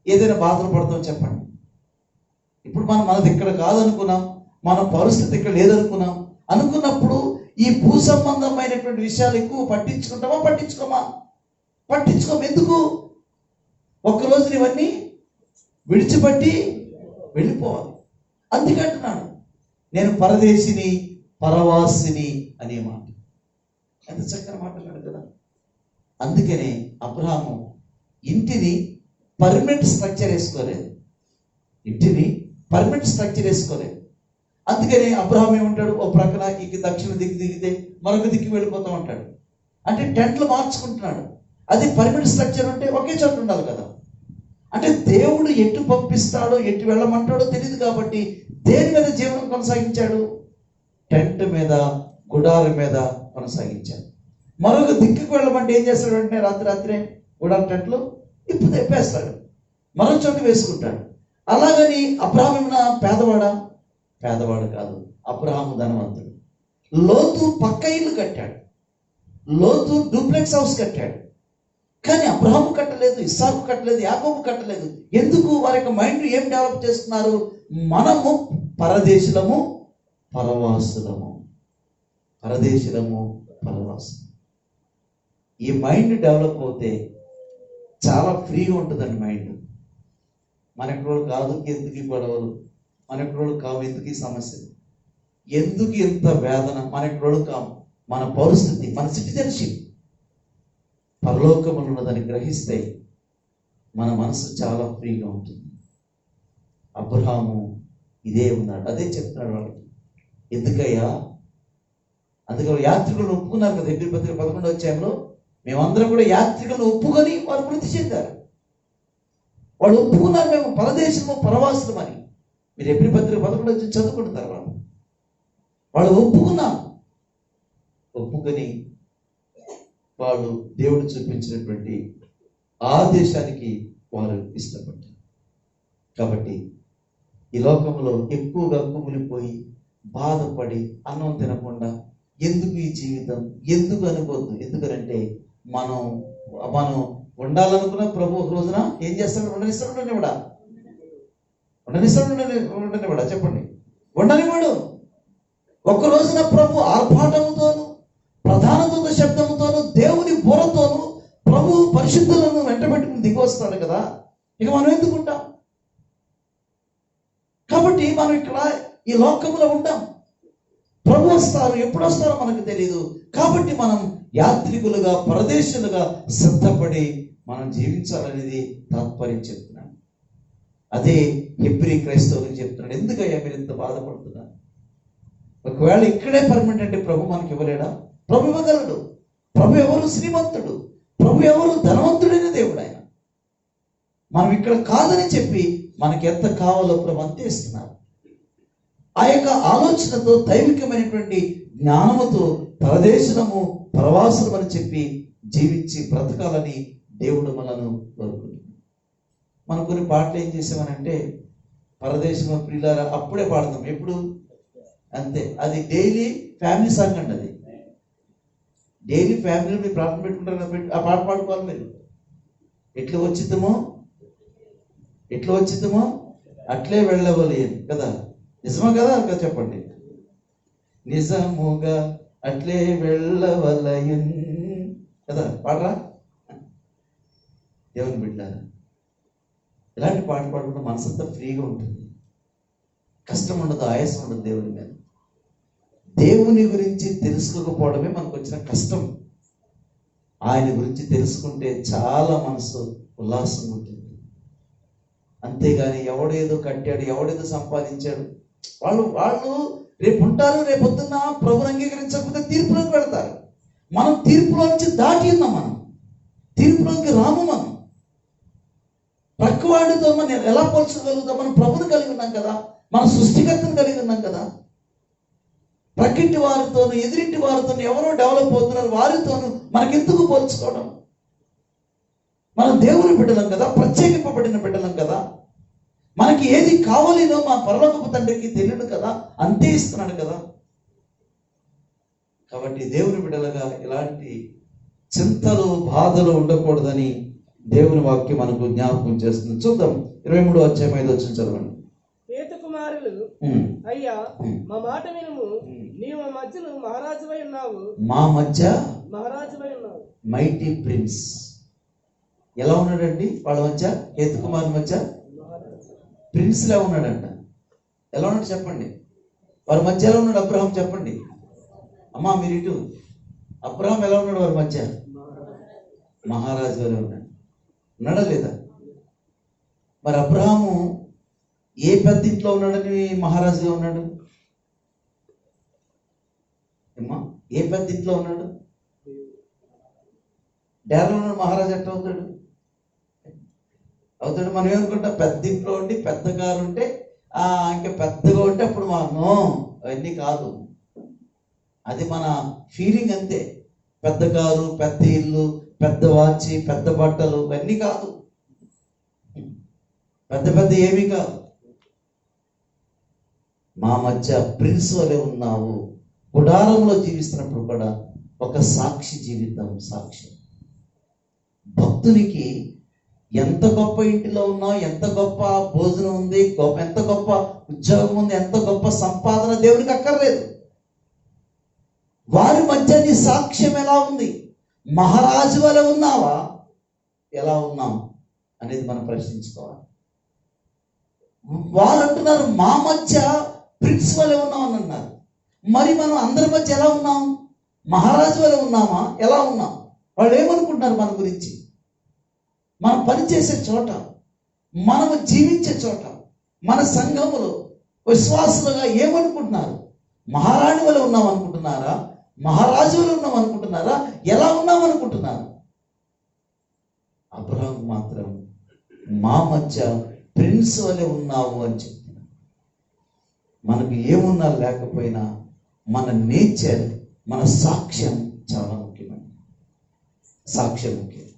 ఏదైనా బాధలు పడతాం చెప్పండి? ఇప్పుడు మనది ఇక్కడ కాదనుకున్నాం, మన పరిస్థితి ఇక్కడ లేదనుకున్నాం. అనుకున్నప్పుడు ఈ భూ సంబంధమైనటువంటి విషయాలు ఎక్కువ పట్టించుకుంటామా? పట్టించుకోము. ఎందుకు? ఒక్కరోజు ఇవన్నీ విడిచిపెట్టి వెళ్ళిపోవాలి. అందుకంటున్నాను నేను పరదేశిని పరవాసిని అనే మాట. ఎంత చక్కని మాట్లాడాడు కదా. అందుకనే అబ్రహాము ఇంటిని పర్మనెంట్ స్ట్రక్చర్ వేసుకోలేదు. అందుకనే అబ్రహాం ఏమంటాడు? ఓ ప్రక్కన దక్షిణ దిక్కు దిగితే మరొక దిక్కు వెళ్ళిపోతూ ఉంటాడు. అంటే టెంట్లు మార్చుకుంటున్నాడు. అది పర్మనెంట్ స్ట్రక్చర్ అంటే ఒకే చోట ఉండాలి కదా. అంటే దేవుడు ఎటు పంపిస్తాడో ఎటు వెళ్ళమంటాడో తెలియదు కాబట్టి దేని మీద జీవనం కొనసాగించాడు? టెంట్ మీద, గుడారం మీద కొనసాగించాడు. మరొక దిక్కుకు వెళ్ళమంటే ఏం చేస్తాడు అంటే రాత్రే గుడారం టెంట్లు ఇప్పుడు తెప్పేస్తాడు, మరొక చోట వేసుకుంటాడు. అలాగని అబ్రహాము పేదవాడు కాదు, అబ్రహాము ధనవంతుడు. లోతు పక్క ఇల్లు కట్టాడు, లోతు డూప్లెక్స్ హౌస్ కట్టాడు. కానీ అబ్రహాము కట్టలేదు, ఇస్సాకు కట్టలేదు, యాకోబు కట్టలేదు. ఎందుకు? వారి యొక్క మైండ్ ఏం డెవలప్ చేస్తున్నారు? మనము పరదేశులము, పరవాసులము, పరదేశులము, పరవాసులు. ఈ మైండ్ డెవలప్ అవుతే చాలా ఫ్రీగా ఉంటుందండి మైండ్. మనకు కాదు ఎందుకు ఈ గొడవలు, మనకు కావు ఎందుకు ఈ సమస్యలు, ఎందుకు ఇంత వేదన, మనకు కావు. మన పరిస్థితి, మన సిటిజన్షిప్ పరలోకములు ఉన్నదని గ్రహిస్తే మన మనసు చాలా ఫ్రీగా ఉంటుంది. అబ్రహాము ఇదే ఉన్నాడు, అదే చెప్తున్నాడు వాళ్ళకి. ఎందుకయ్యా? అందుకే యాత్రికులను ఒప్పుకున్నారు కదా. హెబ్రీ పత్రిక 11వ అధ్యాయంలో మేమందరం కూడా యాత్రికులను ఒప్పుకొని వారు మృతి చెందారు. వాళ్ళు ఒప్పుకున్నారు, మేము పరదేశము, పరవాసులం అని. మీరు హెబ్రీ పత్రిక 11వ అధ్యాయం చదువుకుంటారు. వాళ్ళు ఒప్పుకొని వాళ్ళు దేవుడు చూపించినటువంటి ఆ దేశానికి వారు ఇష్టపడ్డారు. కాబట్టి ఈ లోకంలో ఎక్కువగా కుమిలిపోయి బాధపడి అన్నం తినకుండా ఎందుకు ఈ జీవితం, ఎందుకు అనుకోవద్దు. ఎందుకనంటే మనం ఉండాలనుకున్న ప్రభు ఒక రోజున ఏం చేస్తాడు? ఉండనిస్తాడా? చెప్పండి. ఉండనివాడు. ఒక రోజున ప్రభు ఆర్భాటముతోను, ప్రధాన దూత శబ్దముతోను, దేవుని బోరతోను ప్రభు పరిశుద్ధులను వెంటబెట్టుకుని దిగి వస్తాడు కదా. ఇక మనం ఎందుకుంటాం? కాబట్టి మనం ఇక్కడ ఈ లోకంలో ఉంటాం. ప్రభు వస్తారు, ఎప్పుడు వస్తారో మనకు తెలియదు. కాబట్టి మనం యాత్రికులుగా, పరదేశులుగా సిద్ధపడి మనం జీవించాలనేది తాత్పర్యం చెప్తున్నాను. అదే హెబ్రీ క్రైస్తవులకు చెప్తున్నాడు. ఎందుకయ్యా మీరు ఇంత బాధపడుతున్నారు? ఒకవేళ ఇక్కడే పర్మనెంట్ అంటే ప్రభు మనకి ఇవ్వలేడా? ప్రభు ఇవ్వగలడు. ప్రభు ఎవరు? శ్రీమంతుడు. ప్రభు ఎవరు? ధనవంతుడైన దేవుడు ఆయన. మనం ఇక్కడ కాదని చెప్పి మనకి ఎంత కావాలో ప్రభు అంతే ఇస్తున్నారు. ఆ యొక్క ఆలోచనతో, దైవికమైనటువంటి జ్ఞానముతో పరదేశులము, పరవాసులం అని చెప్పి జీవించి బ్రతకాలని దేవుడు మనను కోరుకుంటున్నాడు. మనం కొన్ని పాటలు ఏం చేసామనంటే పరదేశము ప్రియులారా అప్పుడే పాడతాం. ఎప్పుడు? అంతే. అది డైలీ ఫ్యామిలీ సాంగ్ అండి. అది డైలీ ఫ్యామిలీలో మీరు ప్రార్థన పెట్టుకుంటారు కదా, ఆ పాట పాడుకోవాలి మీరు. ఎట్లా వచ్చిద్దామో అట్లే వెళ్ళవాలి కదా. నిజమా కదా? కదా చెప్పండి. నిజముగా అట్లే వెళ్ళవలయన్ కదా. పాడరా దేవుని బిడ్డారా. ఇలాంటి పాట పాడుకుంటే మనసంతా ఫ్రీగా ఉంటుంది, కష్టం ఉండదు, ఆయాసం ఉండదు. దేవుని మీద, దేవుని గురించి తెలుసుకోకపోవడమే మనకు వచ్చిన కష్టం. ఆయన గురించి తెలుసుకుంటే చాలా మనసు ఉల్లాసంగా ఉంటుంది. అంతేగాని ఎవడేదో కట్టాడు, ఎవడేదో సంపాదించాడు, వాళ్ళు రేపు ఉంటారు, రేపు పొద్దున్న ప్రభుని అంగీకరించకపోతే తీర్పులోకి పెడతారు. మనం తీర్పులో నుంచి దాటి ఉన్నాం. మనం తీర్పులోకి రాము. మనం ప్రక్కవాడితో మనం ఎలా పోల్చగలుగుతాం? మనం ప్రభుని కలిగి ఉన్నాం కదా, మన సృష్టికర్తను కలిగి ఉన్నాం కదా. ప్రక్కింటి వారితోనూ, ఎదురింటి వారితోనూ ఎవరో డెవలప్ అవుతున్నారు, వారితోనూ మనకెందుకు పోల్చుకోవడం? మనం దేవుని బిడ్డలం కదా, ప్రత్యేకింపబడిన బిడ్డలం కదా. మనకి ఏది కావాలినో మా పరలోకపు తండ్రికి తెలియదు కదా, అంతే ఇస్తున్నాడు కదా. కాబట్టి దేవుని బిడ్డలుగా ఇలాంటి చింతలు, బాధలు ఉండకూడదని దేవుని వాక్యం మనకు జ్ఞాపకం చేస్తుంది. చూద్దాం 23వ అధ్యాయం 5వ వచనం చదవండి. కుమారులు అయ్యా మా మాట వినుము, నీవు మా మధ్యలో మహారాజువై ఉన్నావు. మా మధ్య మహారాజువై ఉన్నావు. మైటీ ప్రిన్స్ ఎలా ఉన్నాడండి? వాళ్ళ మధ్య, హేతు కుమార్ మధ్య ప్రిన్స్ ఎలా ఉన్నాడంట. ఎలా ఉన్నాడు చెప్పండి? వారి మధ్య ఎలా ఉన్నాడు అబ్రహాం? చెప్పండి అమ్మా మీరు ఇటు. అబ్రహాం ఎలా ఉన్నాడు వారి మధ్య? మహారాజు ఎలా ఉన్నాడు. ఉన్నాడా లేదా? మరి అబ్రహాము ఏ పెద్ద ఇంట్లో ఉన్నాడని మహారాజుగా ఉన్నాడు? అమ్మా ఏ పెద్ద ఇంట్లో ఉన్నాడు? డేరలో ఉన్నాడు. మహారాజు ఎట్లా అవుతాడు? మనం ఏమనుకుంటాం? పెద్ద ఇంట్లో ఉండి పెద్ద కారు ఉంటే ఇంకా పెద్దగా ఉంటే అప్పుడు నో, అవన్నీ కాదు. అది మన ఫీలింగ్ అంతే. పెద్ద కారు, పెద్ద ఇల్లు, పెద్ద వాచి, పెద్ద బట్టలు ఇవన్నీ కాదు. పెద్ద ఏమీ కాదు. మా మధ్య ప్రిన్స్ వలె ఉన్నావు, గుడారంలో జీవిస్తున్నప్పుడు కూడా ఒక సాక్షి జీవితం. సాక్ష్యం. భక్తునికి ఎంత గొప్ప ఇంటిలో ఉన్నా, ఎంత గొప్ప భోజనం ఉంది, ఎంత గొప్ప ఉద్యోగం ఉంది, ఎంత గొప్ప సంపాదన దేవునికి అక్కర్లేదు. వారి మధ్య నీ సాక్ష్యం ఎలా ఉంది? మహారాజు వలె ఉన్నావా, ఎలా ఉన్నాం అనేది మనం ప్రశ్నించుకోవాలి. వాళ్ళు అంటున్నారు మా మధ్య ప్రిన్స్ వలె ఉన్నాం అని అన్నారు. మరి మనం అందరి మధ్య ఎలా ఉన్నాం? మహారాజు వలె ఉన్నామా, ఎలా ఉన్నాం? వాళ్ళు ఏమనుకుంటున్నారు మన గురించి? మనం పనిచేసే చోట, మనము జీవించే చోట, మన సంఘములో విశ్వాసులుగా ఏమనుకుంటున్నారు? మహారాణి వలె ఉన్నాం అనుకుంటున్నారా? మహారాజు వలె ఉన్నాం అనుకుంటున్నారా? ఎలా ఉన్నాం అనుకుంటున్నారు? అబ్రహాము మాత్రం మా మధ్య ప్రిన్స్ వలె ఉన్నావు అని చెప్తున్నాడు. మనకు ఏమున్నా లేకపోయినా మన నేచర్, మన సాక్ష్యం చాలా ముఖ్యమైనది. సాక్ష్యం ముఖ్యం.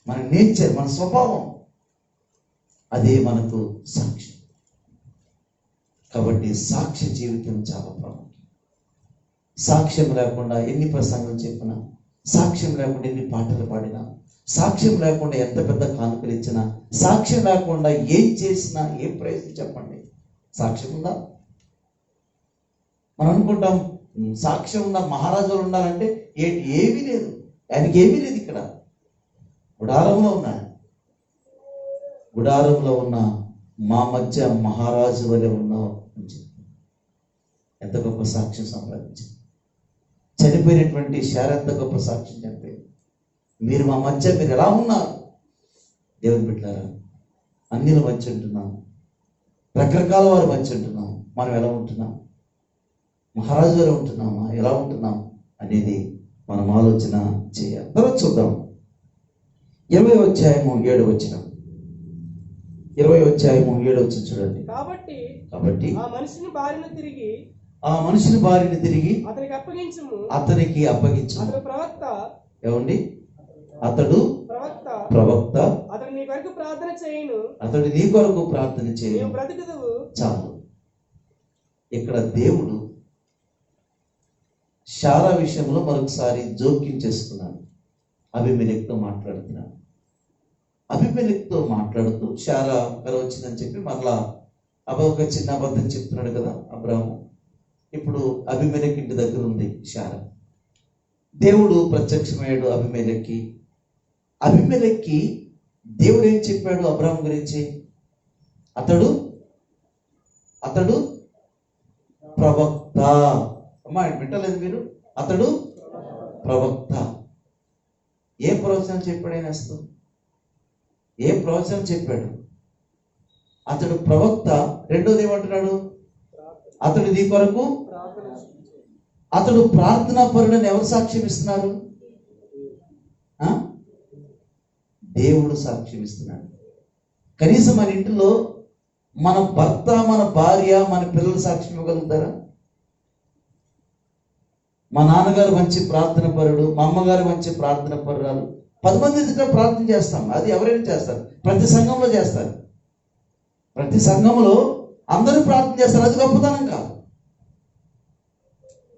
మన నేచర్, మన స్వభావం, అదే మనకు సాక్ష్యం. కాబట్టి సాక్ష్య జీవితం చాలా ప్రాముఖ్యం. సాక్ష్యం లేకుండా ఎన్ని ప్రసంగాలు చెప్పినా, సాక్ష్యం లేకుండా ఎన్ని పాటలు పాడినా, సాక్ష్యం లేకుండా ఎంత పెద్ద కానుకలు ఇచ్చినా, సాక్ష్యం లేకుండా ఏం చేసినా ఏం ప్రయోజనం చెప్పండి? సాక్ష్యం ఉందా? మనం అనుకుంటాం సాక్ష్యం ఉన్న మహారాజులు ఉండాలంటే ఏమీ లేదు. ఆయనకి ఏమీ లేదు. ఇక్కడ గుడారంలో ఉన్నాడు. గుడారంలో ఉన్న మా మధ్య మహారాజు వలె ఉన్నావు అని చెప్పి ఎంత గొప్ప సాక్ష్యం సంపాదించింది. చనిపోయినటువంటి శార ఎంత గొప్ప సాక్ష్యం చనిపోయింది. మీరు మా మధ్య మీరు ఎలా ఉన్నారు? దేవుని బిడ్డలారా, అన్యుల మధ్య ఉంటున్నాం, రకరకాల వారి మధ్య ఉంటున్నాం. మనం ఎలా ఉంటున్నాం? మహారాజు వలె ఉంటున్నామా, ఎలా ఉంటున్నాం అనేది మనం ఆలోచన చేయాలి. తర్వాత చూద్దాం 20వ అధ్యాయము 7వ వచనం. 20వ అధ్యాయము 7వ వచనం చూడండి. కాబట్టి ఆ మనిషిని బారిన తిరిగి అతనికి అప్పగించుము. అతడు ప్రవక్త. ఏమండి? అతడు ప్రవక్త. అతడు నీ కొరకు ప్రార్థన చేయను. బ్రతుకుదువు. చాలు. ఇక్కడ దేవుడు శారా విషయంలో మరొకసారి జోక్యం చేసుకున్నాడు. అబీమెలెకుతో మాట్లాడుతున్నాడు. అబీమెలెకుతో మాట్లాడుతూ శారా కల వచ్చిందని చెప్పి మరలా ఒక చిన్న అబద్ధం చెప్తున్నాడు కదా అబ్రాహాము. ఇప్పుడు అబీమెలెకు ఇంటి దగ్గర ఉంది శారా. దేవుడు ప్రత్యక్షమయ్యాడు అబీమెలెక్కి. అబీమెలెక్కి దేవుడు ఏం చెప్పాడు అబ్రాహాము గురించి? అతడు ప్రవక్త. అమ్మా వింటలేదు మీరు? అతడు ప్రవక్త. ఏ ప్రవచనం చెప్పాడు ఆయన? అసలు ఏ ప్రవచనం చెప్పాడు? అతడు ప్రవక్త. రెండోది ఏమంటున్నాడు? అతడు నీ కొరకు అతడు ప్రార్థనా పరుడని ఎవరు సాక్ష్యం ఇస్తున్నారు? దేవుడు సాక్ష్యం ఇస్తున్నాడు. కనీసం మన ఇంటిలో మన భర్త, మన భార్య, మన పిల్లలు సాక్ష్యం ఇవ్వగలుగుతారా? మా నాన్నగారు మంచి ప్రార్థన పరుడు, మా అమ్మగారు మంచి ప్రార్థన పరురాలు. 10 మంది ఎదుట ప్రార్థన చేస్తాం. అది ఎవరైనా చేస్తారు. ప్రతి సంఘంలో చేస్తారు. ప్రతి సంఘంలో అందరూ ప్రార్థన చేస్తారు. అది గొప్పతనం కాదు.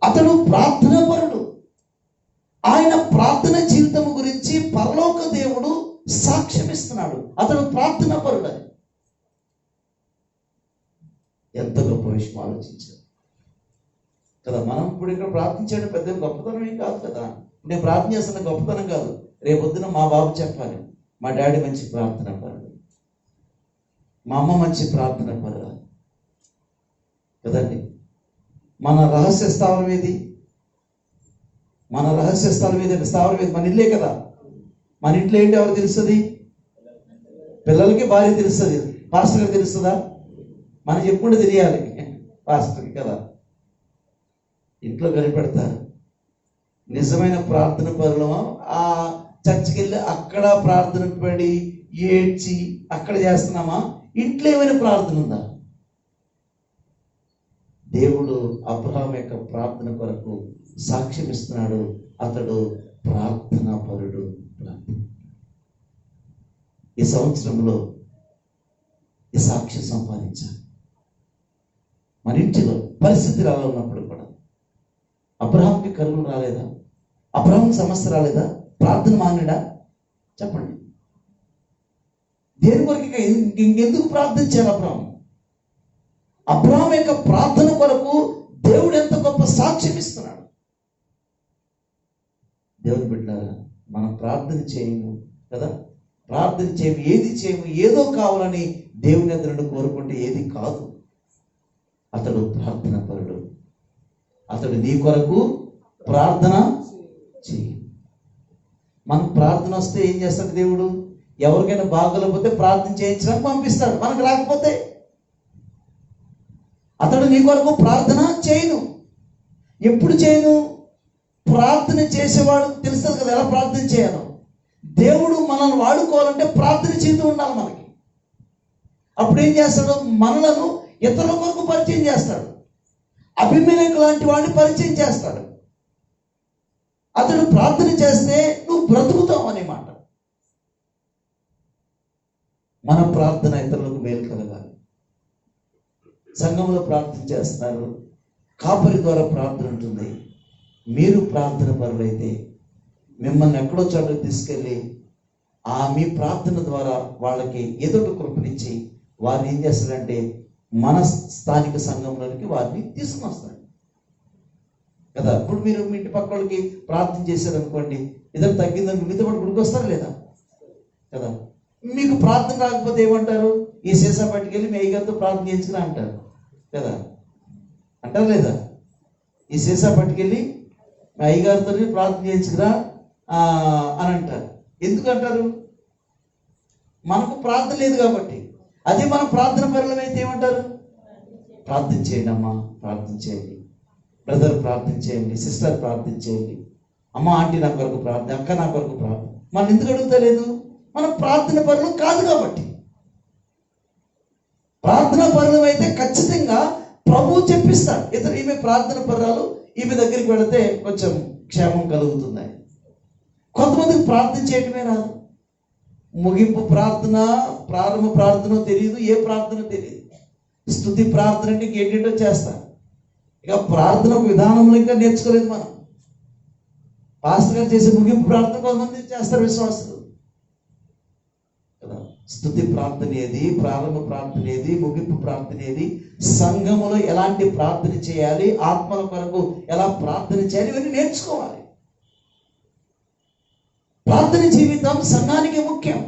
అతడు ప్రార్థన పరుడు. ఆయన ప్రార్థన జీవితం గురించి పరలోక దేవుడు సాక్ష్యం ఇస్తున్నాడు. అతడు ప్రార్థన పరుడు అని. ఎంత గొప్ప విషయం ఆలోచించారు కదా. మనం ఇప్పుడు ఇక్కడ ప్రార్థించడం పెద్ద గొప్పతనం ఏం కాదు కదా. నేను ప్రార్థన చేస్తున్న గొప్పతనం కాదు. రేపొద్దున మా బాబు చెప్పాలి, మా డాడీ మంచి ప్రార్థన పరుడు, మా అమ్మ మంచి ప్రార్థన పరుడు కదండి. మన రహస్య స్థావరం ఏది? మన రహస్య స్థలం ఏదంటే స్థావరం ఏది? మన ఇల్లే కదా. మన ఇంట్లో ఏంటి ఎవరు తెలుస్తుంది? పిల్లలకి భార్య తెలుస్తుంది. పాస్టర్కి తెలుస్తుందా? మనం చెప్పుకుంటే తెలియాలి పాస్టర్కి కదా. ఇంట్లో కనిపెడతారు. నిజమైన ప్రార్థన పరులమా ఆ చర్చికి వెళ్ళి అక్కడ ప్రార్థన పడి ఏడ్చి అక్కడ చేస్తున్నామా? ఇంట్లో ఏమైనా ప్రార్థన ఉందా? దేవుడు అబ్రహాం యొక్క ప్రార్థన కొరకు సాక్ష్యం ఇస్తున్నాడు. అతడు ప్రార్థనా పరుడు. ఈ సంవత్సరంలో ఈ సాక్ష్యం సంపాదించాలి. మన ఇంటిలో పరిస్థితులు అలా ఉన్నప్పుడు కూడా అబ్రహాంకి కరువు రాలేదా? అబ్రహాంకి సమస్య రాలేదా? ప్రార్థన మానేడా? చెప్పండి. దేని కొరకు ఇంకెందుకు ప్రార్థన చేయాలి అబ్రహాం? అబ్రహాం యొక్క ప్రార్థన కొరకు దేవుడు ఎంత గొప్ప సాక్ష్యం ఇస్తున్నాడు. దేవుని బిడ్డలారా, మనం ప్రార్థన చేయము కదా, ప్రార్థన చేయము, ఏది చేయము, ఏదో కావాలని దేవుని ఎదురును కోరుకుంటే ఏది కాదు. అతడు ప్రార్థన పరుడు. అతడు నీ కొరకు ప్రార్థన చేయి. మనకు ప్రార్థన వస్తే ఏం చేస్తాడు దేవుడు? ఎవరికైనా బాగోలేకపోతే ప్రార్థన చేయించడానికి పంపిస్తాడు. మనకు రాకపోతే అతడు నీ కొరకు ప్రార్థన చేయను. ఎప్పుడు చేయను? ప్రార్థన చేసేవాడు తెలుస్తుంది కదా ఎలా ప్రార్థన చేయాలో. దేవుడు మనల్ని వాడుకోవాలంటే ప్రార్థన చేస్తూ ఉండాలి మనకి. అప్పుడు ఏం చేస్తాడు? మనలను ఇతరుల కొరకు పరిచయం చేస్తాడు. అభిమేలెకు లాంటి వాడిని పరిచయం చేస్తాడు. అతడు ప్రార్థన చేస్తే నువ్వు బ్రతుకుతావు అనే మాట. మన ప్రార్థన ఇతరులకు మేలు కలగాలి. సంఘంలో ప్రార్థన చేస్తున్నారు, కాపరి ద్వారా ప్రార్థన ఉంటుంది. మీరు ప్రార్థన పరులైతే మిమ్మల్ని ఎక్కడో చోటకి తీసుకెళ్ళి మీ ప్రార్థన ద్వారా వాళ్ళకి ఏదో ఒక కృపనిచ్చి వారిని ఏం చేస్తాడంటే మన స్థానిక సంఘంలోనికి వారిని తీసుకుని వస్తాడు కదా. ఇప్పుడు మీరు మీ ఇంటి పక్క వాళ్ళకి ప్రార్థన చేశారనుకోండి, ఇద్దరు తగ్గిందని మీతో పాటు గుడికి వస్తారా లేదా కదా. మీకు ప్రార్థన రాకపోతే ఏమంటారు? ఈ సీసా పట్టుకెళ్ళి మీ అయ్యగారితో ప్రార్థన చేయించుకురా అంటారు కదా. అంటారు లేదా? ఈ సీసా పట్టుకెళ్ళి మీ అయ్యగారితో ప్రార్థన చేయించుకురా అని అంటారు. ఎందుకు అంటారు? మనకు ప్రార్థన లేదు కాబట్టి. అదే మనం ప్రార్థన పరులమైతే ఏమంటారు? ప్రార్థన చేయండి అమ్మా, ప్రార్థన చేయండి, బ్రదర్ ప్రార్థన చేయండి, సిస్టర్ ప్రార్థన చేయండి, అమ్మ ఆంటీ నా కొరకు ప్రార్థన, అక్క నా కొరకు ప్రార్థన. మనం ఎందుకు అడుగుతలేదు? మనం ప్రార్థన పరులు కాదు కాబట్టి. ప్రార్థన పరులు అయితే ఖచ్చితంగా ప్రభువు చెప్పిస్తాడు. ఇతరు ఈమె ప్రార్థన పరురాలు, ఈమె దగ్గరికి వెళితే కొంచెం క్షేమం కలుగుతుంది. కొంతమందికి ప్రార్థన చేయటమే రాదు. ముగింపు ప్రార్థన, ప్రారంభ ప్రార్థన తెలియదు, ఏ ప్రార్థన తెలియదు. స్తుతి ప్రార్థన అంటే ఇంకేంటో చేస్తారు. ఇక ప్రార్థన విధానంలో ఇంకా నేర్చుకోలేదు మనం. పాస్టర్ గారు చేసే ముగింపు ప్రార్థన కొంతమంది చేస్తారు విశ్వాసులు కదా. స్తుతి ప్రార్థన ఏది, ప్రారంభ ప్రార్థన ఏది, ముగింపు ప్రార్థన ఏది, సంఘములో ఎలాంటి ప్రార్థన చేయాలి, ఆత్మల కొరకు ఎలా ప్రార్థన చేయాలి, ఇవన్నీ నేర్చుకోవాలి. ప్రార్థన జీవితం సంఘానికి ముఖ్యం.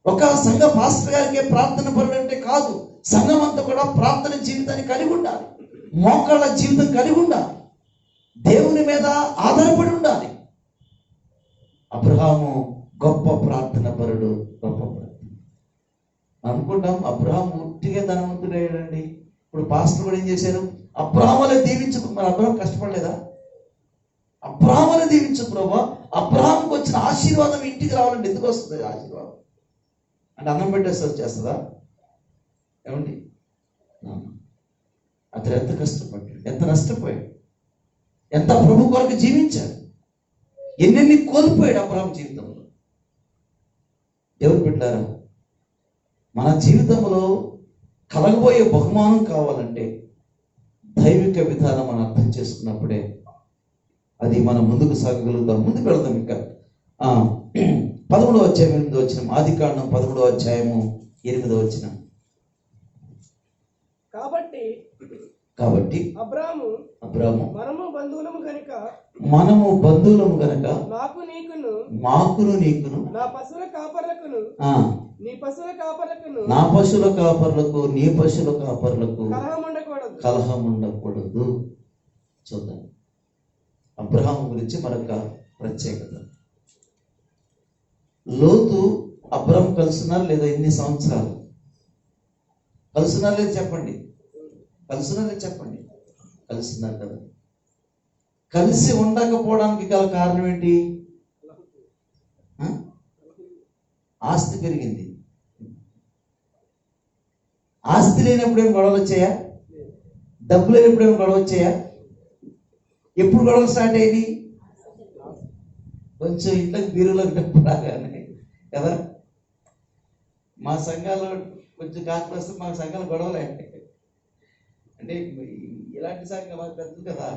ఒక సంఘ పాస్టర్ గారికి ప్రార్థన పరుడు అంటే కాదు, సంఘం అంతా కూడా ప్రార్థన జీవితాన్ని కలిగి ఉండాలి, మోకాళ్ళ జీవితం కలిగి ఉండాలి, దేవుని మీద ఆధారపడి ఉండాలి. అబ్రహాము గొప్ప ప్రార్థన పరుడు, గొప్ప ప్రార్థన. అనుకుంటాం అబ్రహాం ఉట్టిగా ధనవంతుడు అయ్యాడండి. ఇప్పుడు పాస్టర్ కూడా ఏం చేశారు? అబ్రహాములే దీవించు. మరి అబ్రహాం కష్టపడలేదా? అబ్రహాములే దీవించు ప్రభా. అబ్రహాంకి వచ్చిన ఆశీర్వాదం ఇంటికి రావాలంటే ఎందుకు వస్తుంది ఆశీర్వాదం? అంటే అన్నం పెట్టేసి వచ్చేస్తుందా? ఏమండి, అతను ఎంత కష్టపడ్డాడు, ఎంత నష్టపోయాడు, ఎంత ప్రభు కొరకు జీవించాడు, ఎన్నెన్ని కోల్పోయాడు అబ్రహాం జీవితంలో. దేవుని బిడ్డలారా, మన జీవితంలో కలగబోయే బహుమానం కావాలంటే దైవిక విధానం మనం అర్థం చేసుకున్నప్పుడే అది మనం ముందుకు సాగగలుగుతాం. ముందుకు వెళ్తాం. ఇంకా 13వ అధ్యాయం 8వ వచనం, ఆదికాండం 13వ అధ్యాయము 8వ వచనం. కాబట్టి అబ్రాము మనము బంధువులము గనుక మాకును నీకును నా పశువుల కాపర్లకు నీ పశువుల కాపర్లకు కలహం ఉండకూడదు. చూద్దాం అబ్రహాము గురించి మరొక ప్రత్యేకత. లోతు అబ్రహాం కలుసున్నారు లేదా? ఎన్ని సంవత్సరాలు కలుసున్నారు లేదు చెప్పండి? కలుసున్నారు లేదు చెప్పండి? కలుసున్నారు కదా. కలిసి ఉండకపోవడానికి గల కారణం ఏంటి? ఆస్తి పెరిగింది. ఆస్తి లేనప్పుడు ఏం గొడవలు వచ్చాయా? డబ్బు లేనప్పుడు ఏం గొడవ వచ్చాయా? ఎప్పుడు గొడవలు స్టార్ట్ అయ్యి? కొంచెం ఇంట్లోకి బీరులోకి డబ్బు రాగానే కదా. మా సంఘాల్లో కొంచెం కాస్త వస్తే మా సంఘాలు గొడవలే. అంటే ఇలాంటి సాగు మాకు పెద్దది కదా,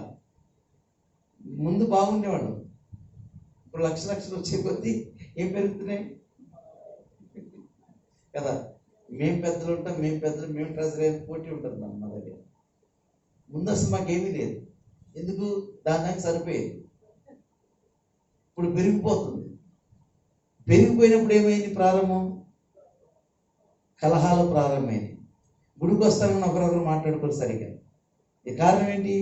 ముందు బాగుండేవాడు, ఇప్పుడు లక్షలు వచ్చే కొద్దీ ఏం పెరుగుతున్నాయి కదా. మేము పెద్దలు ఉంటాం, మేము ట్రెజరీ పోటీ ఉంటుంది మా దగ్గర. ముందు అసలు మాకేమీ లేదు, ఎందుకు దానికి సరిపోయేది. ఇప్పుడు పెరిగిపోతుంది. పెరిగిపోయినప్పుడు ఏమైంది? ప్రారంభం కలహాలు ప్రారంభమైంది. గుడికి వస్తామని ఒకరొకరు మాట్లాడుకోరు సరిగ్గా. ఈ కారణం ఏంటి?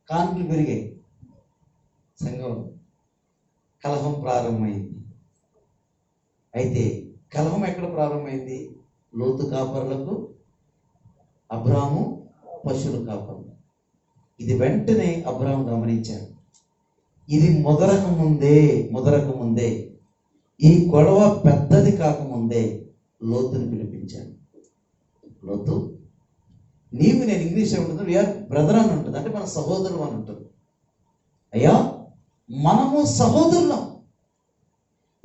కాన్పులు పెరిగాయి, సంఘం కలహం ప్రారంభమైంది. అయితే కలహం ఎక్కడ ప్రారంభమైంది? లోతు కాపరులకు, అబ్రాము పశువుల కాపరులు. ఇది వెంటనే అబ్రాము గమనించాడు. ఇది ముదరక ముందే ఈ గొడవ పెద్దది కాకముందే లోతుని పిలిపించాడు. లోతు, నీవు, నేను ఇంగ్లీష్ ఉంటుంది, వీఆర్ బ్రదర్ అని ఉంటుంది, అంటే మన సహోదరులు అని ఉంటుంది. అయ్యా, మనము సహోదరులం,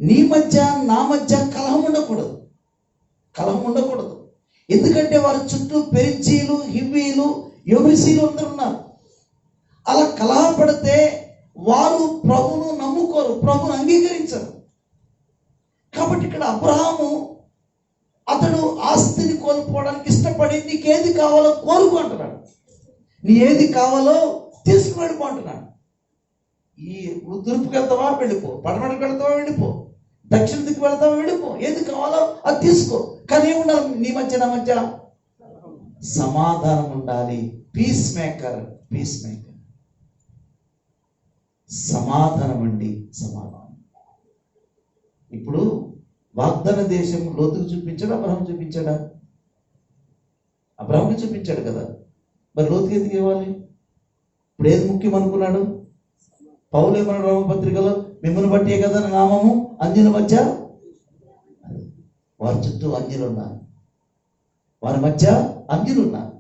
నీ మధ్య నా మధ్య కలహం ఉండకూడదు. ఎందుకంటే వారి చుట్టూ పెరిజీలు, హివ్వీలు, యెబూసీలు అందరూ ఉన్నారు. అలా కలహపడితే వారు ప్రభువును నమ్ముకోరు, ప్రభువును అంగీకరించరు. కాబట్టి ఇక్కడ అబ్రహాము అతడు ఆస్తిని కోల్పోవడానికి ఇష్టపడి నీకేది కావాలో కోరుకో అంటున్నాడు. నీ ఏది కావాలో తీసుకు వెళ్ళిపో అంటున్నాడు. ఈ తూర్పుకి వెళ్తావా వెళ్ళిపో, పడమటికి వెళ్తావా వెళ్ళిపో, దక్షిణ దిక్కు వెళ్తావా వెళ్ళిపో, ఏది కావాలో అది తీసుకో. కానీ ఏముండాలి? నీ మధ్య నా మధ్య సమాధానం ఉండాలి. పీస్ మేకర్ సమాధానం అండి, సమాధానం. ఇప్పుడు వాగ్దాన దేశం లోతుకు చూపించాడు, అబ్రహాం చూపించాడా? అబ్రహాంకి చూపించాడు కదా. మరి లోతుకి ఎందుకు ఇవ్వాలి? ఇప్పుడు ఏది ముఖ్యం అనుకున్నాడు? పౌలు ఏమన్నాడు రోమపత్రికలో? మిమ్మల్ని బట్టే కదా నామము అన్యుల మధ్య. వారి చుట్టూ అన్యులు ఉన్నారు, వారి మధ్య అన్యులు ఉన్నారు.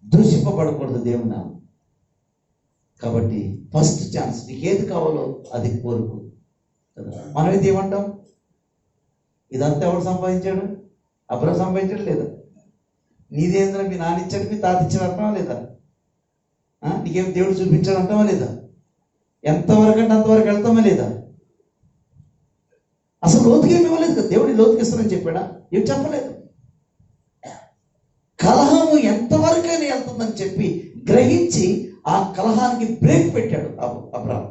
దూషింపబడకూడదు దేవుని నామం. కాబట్టి ఫస్ట్ ఛాన్స్, నీకు ఏది కావాలో అది కోరుకు. మనమైతే ఏమంటాం? ఇదంతా ఎవడు సంపాదించాడు? అబ్రహాం సంపాదించాడు లేదా? నీదేంద్ర మీ నాన్న ఇచ్చాడు, మీ తాత ఇచ్చాడు అంటావా లేదా? నీకేం దేవుడు చూపించాడు అంటావా లేదా? ఎంతవరకు అంటే అంతవరకు వెళ్తామా లేదా? అసలు లోతుకి ఏమి ఇవ్వలేదు కదా దేవుడు. లోతుకి ఇస్తానని చెప్పాడా? ఏం చెప్పలేదు. కలహము ఎంతవరకైనా వెళ్తుందని చెప్పి గ్రహించి ఆ కలహానికి బ్రేక్ పెట్టాడు అబ్రహాం.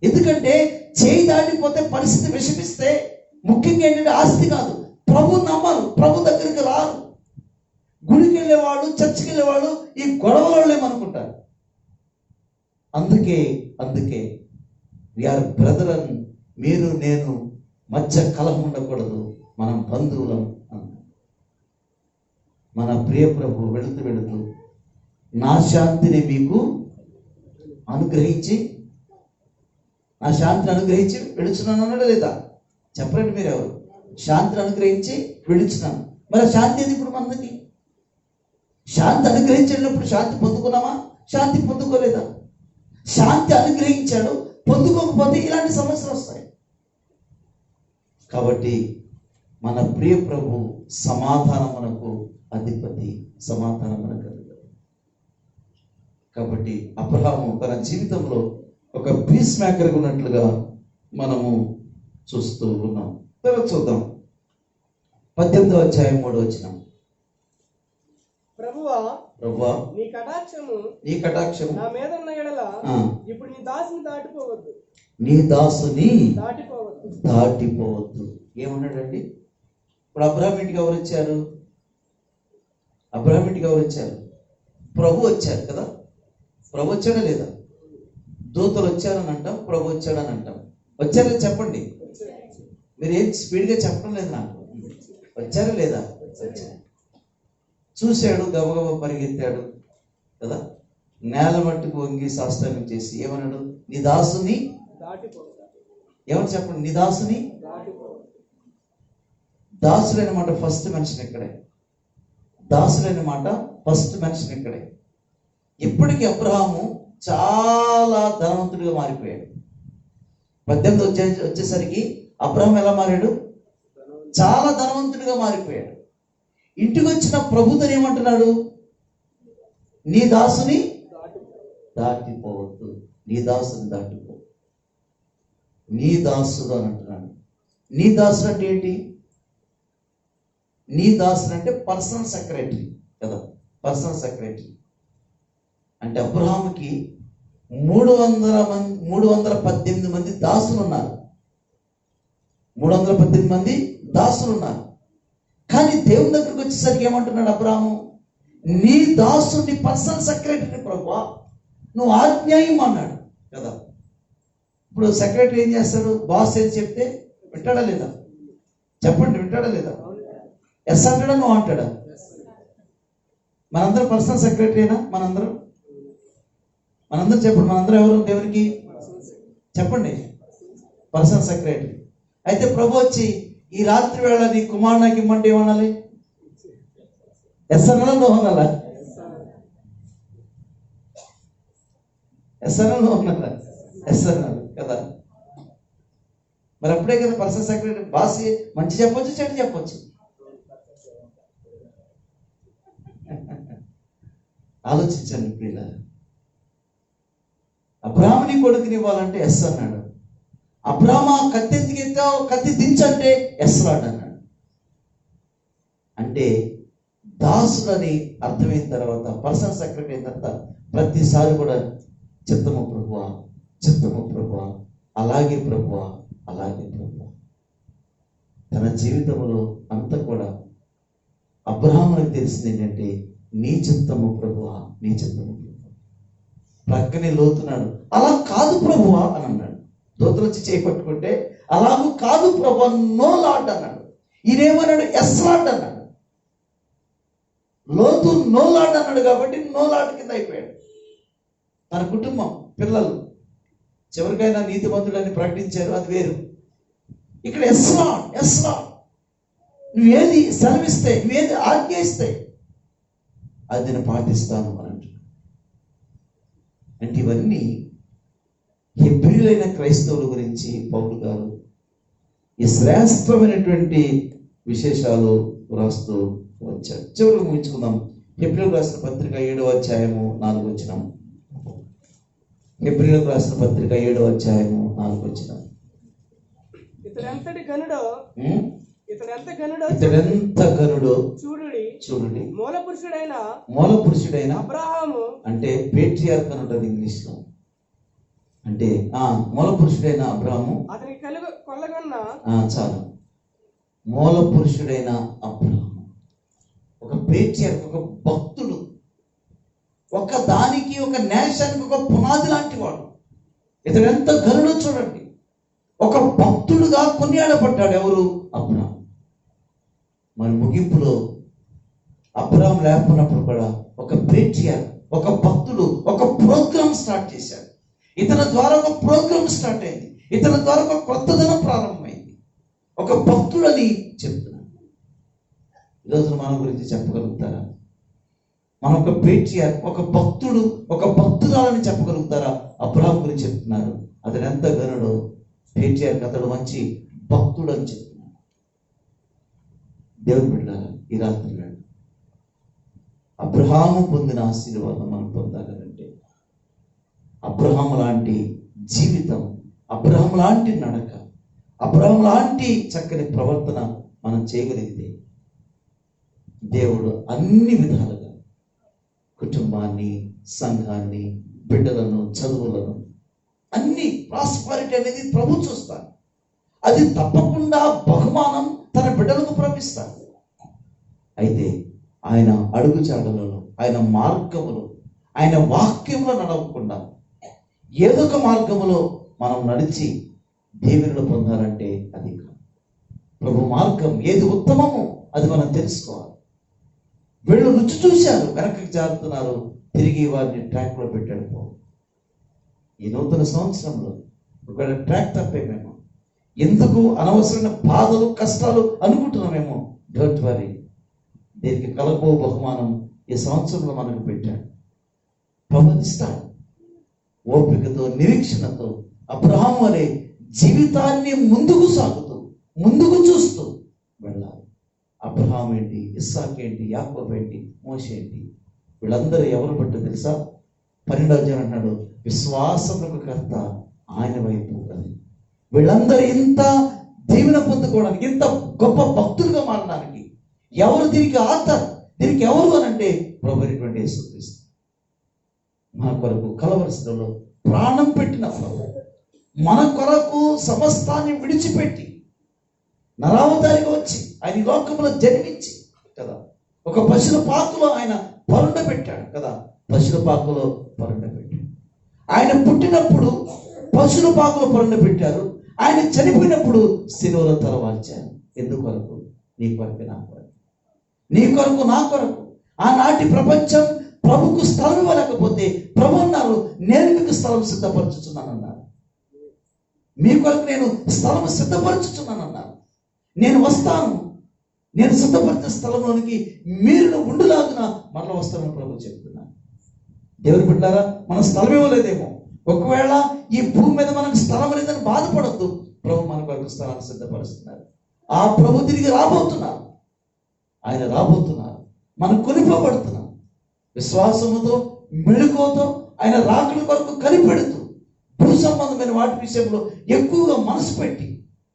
ఎందుకంటే చేయి దాటిపోతే పరిస్థితి విషమిస్తే ముఖ్యంగా ఏంటంటే ఆస్తి కాదు, ప్రభు నమ్మరు, ప్రభు దగ్గరికి రారు. గుడికి వెళ్ళేవాళ్ళు, చర్చికి వెళ్ళేవాళ్ళు ఈ గొడవలు ఏమనుకుంటారు. అందుకే వీఆర్ బ్రదర్ అని, మీరు నేను మధ్య కలహం ఉండకూడదు, మనం బంధువులం. మన ప్రియ ప్రభు వెళుతూ నా శాంతిని మీకు అనుగ్రహించి వెళుచున్నాను అన్నాడు లేదా? చెప్పండి మీరు ఎవరు? శాంతిని అనుగ్రహించి వెళుచున్నాను. మరి శాంతి ఏది ఇప్పుడు మనకి? శాంతి అనుగ్రహించేటప్పుడు శాంతి పొందుకున్నామా? శాంతి పొందుకోలేదా? శాంతి అనుగ్రహించాడు, పొందుకోకపోతే ఇలాంటి సమస్యలు వస్తాయి. కాబట్టి మన ప్రియ ప్రభు సమాధానమునకు అధిపతి, సమాధానమునకు అధిపతి. కాబట్టి అబ్రహాము తన జీవితంలో ఒక పీస్ మేకర్ ఉన్నట్లుగా మనము చూస్తూ ఉన్నాం. తర్వాత చూద్దాం 18వ అధ్యాయం 3వ వచనం. ప్రభువా, నీ కటాక్షము నా మీద ఉన్న యెడల ఇప్పుడు నీ దాసుని దాటిపోవద్దు. ఏమన్నాడండి? ఇప్పుడు అబ్రహాం ఇంటికి ఎవరు వచ్చారు? ప్రభు వచ్చారు కదా. ప్రభు వచ్చాడా లేదా? దూతలు వచ్చారని అంటాం, ప్రభు వచ్చాడని అంటాం. వచ్చారని చెప్పండి. మీరు ఏం స్పీడ్గా చెప్పడం లేదు నాకు. వచ్చారా లేదా? చూశాడు, గబగబ పరిగెత్తాడు కదా. నేల మట్టుకు వంగి సాష్టాంగం చేసి ఏమన్నాడు? నీ దాసుని ఏమని చెప్పండి? నీ దాసుని. దాసులైన మాట ఫస్ట్ మెన్షన్ ఇక్కడే. ఇప్పటికీ అబ్రహాము చాలా ధనవంతుడిగా మారిపోయాడు. 18 వచ్చేసరికి అబ్రహాం ఎలా మారాడు? చాలా ధనవంతుడిగా మారిపోయాడు. ఇంటికి వచ్చిన ప్రభుత్వం ఏమంటున్నాడు? నీ దాసుని దాటిపోవద్దు, నీ దాసుని దాటిపో, నీ దాసుడు అని అంటున్నాడు. నీ దాసుడు అంటే ఏంటి? నీ దాసుడు అంటే పర్సనల్ సెక్రటరీ కదా. పర్సనల్ సెక్రటరీ అంటే అబ్రహాముకి 318 మంది దాసులు ఉన్నారు. 318 మంది దాసులు ఉన్నారు. కానీ దేవుని దగ్గరికి వచ్చేసరికి ఏమంటున్నాడు అబ్రహాము? నీ దాసుని పర్సనల్ సెక్రటరీ ప్రభువా, నువ్వు ఆజ్ఞాయం అన్నాడు కదా. ఇప్పుడు సెక్రటరీ ఏం చేస్తాడు? బాస్ ఏం చెప్తే వింటాడా లేదా? చెప్పండి, వింటాడా లేదా? ఎస్ అంటాడా, నువ్వు అంటాడా? మనందరం పర్సనల్ సెక్రటరీనా? మనందరం చెప్పండి, మనందరం ఎవరు దేవునికి? చెప్పండి, పర్సనల్ సెక్రటరీ. అయితే ప్రభు వచ్చి ఈ రాత్రి వేళ నీ కుమారుడు నాకు ఇమ్మంటే ఏమనాలి? ఎస్ అనాలా, నువ్వు అనాలా? ఎస్ అనాలి, నువ్వు అనాలా? ఎస్ అనాలి కదా. మరి అప్పుడే కదా పర్సనల్ సెక్రటరీ. బాస్ మంచి చెప్పొచ్చు, చెడు చెప్పొచ్చు. ఆలోచించండి ప్రియులారా. అబ్రాహాముని కొడుకుని ఇవ్వాలంటే ఎస్ అన్నాడు. అబ్రాహ్మ కత్తి ఎందుకు ఎత్తావు, కత్తి దించంటే ఎస్ లాడ్ అన్నాడు. అంటే దాసులని అర్థమైన తర్వాత, పర్సనల్ సెక్రటరీ అయిన తర్వాత ప్రతిసారి కూడా చిత్తము ప్రభువా, చిత్తము ప్రభువా, అలాగే ప్రభువా, అలాగే ప్రభువా. తన జీవితంలో అంతా కూడా అబ్రాహామునికి తెలిసింది ఏంటంటే నీ చిత్తము ప్రభువా, నీ చిత్తము ప్రభువా. ప్రక్కనే లోతున్నాడు, అలా కాదు ప్రభువా అని అన్నాడు. దోతలు వచ్చి చేపట్టుకుంటే అలాగూ కాదు ప్రభువా, నో లాడ్ అన్నాడు. ఈయనేమన్నాడు? ఎస్ లాడ్ అన్నాడు. లోతు నో లాడ్ అన్నాడు కాబట్టి నో లాడ్ కింద అయిపోయాడు. తన కుటుంబం, పిల్లలు చివరికైనా నీతిమంతుడని ప్రకటించారు, అది వేరు. ఇక్కడ ఎస్ లాడ్, ఎస్ లాడ్. నువ్వేది సెలవిస్తే, నువ్వేది ఆజ్ఞ ఇస్తే అది నేను పాటిస్తాను అని అంటున్నాడు. అంటే ఇవన్నీ హెబ్రీయులైన క్రైస్తవుల గురించి పౌలు గారు ఈ శ్రేష్టమైనటువంటి విశేషాలు రాస్తూ వచ్చాడు. చివరికి ముగించుకుందాం. హెబ్రీయులకు రాసిన పత్రిక 7వ అధ్యాయము 4వ వచనం. హెబ్రీయులకు రాసిన పత్రిక 7వ అధ్యాయము 4వ వచనం. ఇతడెంతటి గనుడో చూడండి. మూల పురుషుడైన అబ్రహాము అంటే పేట్రియార్క్ అని ఉంటుంది ఇంగ్లీష్ లో. అంటే మూల పురుషుడైన అబ్రహాము, అతని కొల్లగొన్న చాలు, మూల పురుషుడైన అబ్రహాము ఒక పేట్రియార్క్, ఒక భక్తుడు, ఒక దానికి, ఒక నేషానికి ఒక పునాది లాంటి వాడు. ఇతడు ఎంత ఘనుడో చూడండి. ఒక భక్తుడుగా కొనియాడబడ్డాడు. ఎవరు? అబ్రహాము. మరి ముగింపులో అబ్రహాం లేకున్నప్పుడు కూడా ఒక పేట్రియార్క్, ఒక భక్తుడు ఒక ప్రోగ్రామ్ స్టార్ట్ చేశాడు. ఇతని ద్వారా ఒక ప్రోగ్రామ్ స్టార్ట్ అయింది. ఇతని ద్వారా ఒక కొత్తదనం ప్రారంభమైంది. ఒక భక్తుడని చెప్తున్నాడు. ఈరోజు మన గురించి చెప్పగలుగుతారా? మనం ఒక పేట్రియార్క్, ఒక భక్తుడు, ఒక భక్తురాలని చెప్పగలుగుతారా? అబ్రహాం గురించి చెప్తున్నారు. అతను ఎంత ఘనుడో. పేట్రియార్క్ అతడు మంచి భక్తుడు అని చెప్తున్నాడు. దేవుని బిడ్డలారా, ఈ రాత్రి అబ్రహాము పొందిన ఆశీర్వాదం మనం పొందాలంటే అబ్రహాము లాంటి జీవితం, అబ్రహాము లాంటి నడక, అబ్రహాము లాంటి చక్కని ప్రవర్తన మనం చేయగలిగితే దేవుడు అన్ని విధాలుగా కుటుంబాన్ని, సంఘాన్ని, బిడ్డలను, చదువులను, అన్ని ప్రాస్పరిటీ అనేది ప్రభు చూస్తాడు. అది తప్పకుండా బహుమానం తన బిడ్డలకు ప్రవహిస్తాడు. అయితే ఆయన అడుగుచాడలలో, ఆయన మార్గములో, ఆయన వాక్యంలో నడవకుండా ఏదో ఒక మార్గములో మనం నడిచి దేవుని పొందాలంటే అది కాదు. ప్రభు మార్గం ఏది ఉత్తమమో అది మనం తెలుసుకోవాలి. వీళ్ళు రుచి చూశారు, వెనక్కి జారుతున్నారు, తిరిగి వారిని ట్రాక్లో పెట్టాడు. ఈ నూతన సంవత్సరంలో ఒకవేళ ట్రాక్ తప్పేమేమో, ఎందుకు అనవసరమైన బాధలు, కష్టాలు అనుకుంటున్నామేమో, డోంట్ వరీ. దీనికి కలపో బహుమానం ఈ సంవత్సరంలో మనకు పెట్టాడు. ప్రబోధిస్తాడు. ఓపికతో, నిరీక్షణతో అబ్రహాము అనే జీవితాన్ని ముందుకు సాగుతూ, ముందుకు చూస్తూ అబ్రహాం ఏంటి, ఇస్సాక్ ఏంటి, యాకోబు ఏంటి, మోషే ఏంటి, వీళ్ళందరూ ఎవరు బట్టి తెలుసా? 12వ అధ్యాయం అంటున్నాడు, విశ్వాసములకు కర్త ఆయన వైపు. అది వీళ్ళందరూ ఇంత దీవెన పొందుకోవడానికి, ఇంత గొప్ప భక్తులుగా మారడానికి ఎవరు దీనికి ఆధార్, దీనికి ఎవరు అని అంటే ప్రభు అయినటువంటి యేసుక్రీస్తు. మన కొరకు కలవరసలో ప్రాణం పెట్టిన ప్రభు, మన కొరకు సమస్తాన్ని విడిచిపెట్టి నరావతారిగా వచ్చి ఆయన ఈ లోకంలో జన్మించి కదా, ఒక పశుల పాకులో ఆయన పరుండ పెట్టాడు కదా, పశుల పాకులో పరుండ పెట్టాడు. ఆయన పుట్టినప్పుడు పశుల పాకులో పరుండ పెట్టారు, ఆయన చనిపోయినప్పుడు శిలువలో తలవాల్చారు. ఎందుకొరకు? నీ కొరకు, నా కొరకు, నీ కొరకు, నా కొరకు. ఆనాటి ప్రపంచం ప్రభుకు స్థలం ఇవ్వలేకపోతే ప్రభు అన్నారు, నేను మీకు స్థలం సిద్ధపరచుచున్నానన్నారు. మీ కొరకు నేను స్థలం సిద్ధపరచుచున్నానన్నారు. నేను వస్తాను, నేను సిద్ధపరిచిన స్థలంలోనికి మీరు ఉండులాగున మరలా వస్తానని ప్రభు చెప్తున్నాను. దేవుని బిడ్డలారా, మన స్థలం ఇవ్వలేదేమో, ఒకవేళ ఈ భూమి మీద మనకు స్థలం లేదని బాధపడద్దు. ప్రభు మన కొరకు స్థలాన్ని సిద్ధపరుస్తున్నారు. ఆ ప్రభు తిరిగి రాబోతున్నారు, ఆయన రాబోతున్నారు. మనం కొనిపోబడుతున్నాం. విశ్వాసముతో, మెళుకువతో ఆయన రాకడ కొరకు కనిపెడుతూ భూ సంబంధమైన వాటి విషయంలో ఎక్కువగా మనసు పెట్టి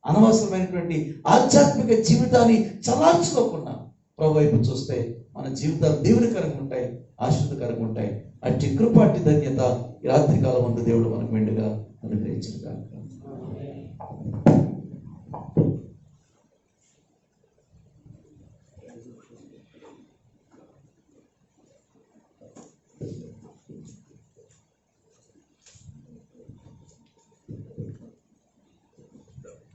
అనవసరమైనటువంటి ఆధ్యాత్మిక జీవితాన్ని చలార్చుకోకుండా ప్రభు వైపు చూస్తే మన జీవితాలు దేవునికరంగా ఉంటాయి, ఆశీర్వదకరంగా ఉంటాయి. అట్టి కృపాటి ధన్యత ఈ రాత్రి కాలం ముందు దేవుడు మనకు మెండుగా అనుగ్రహించుగాక.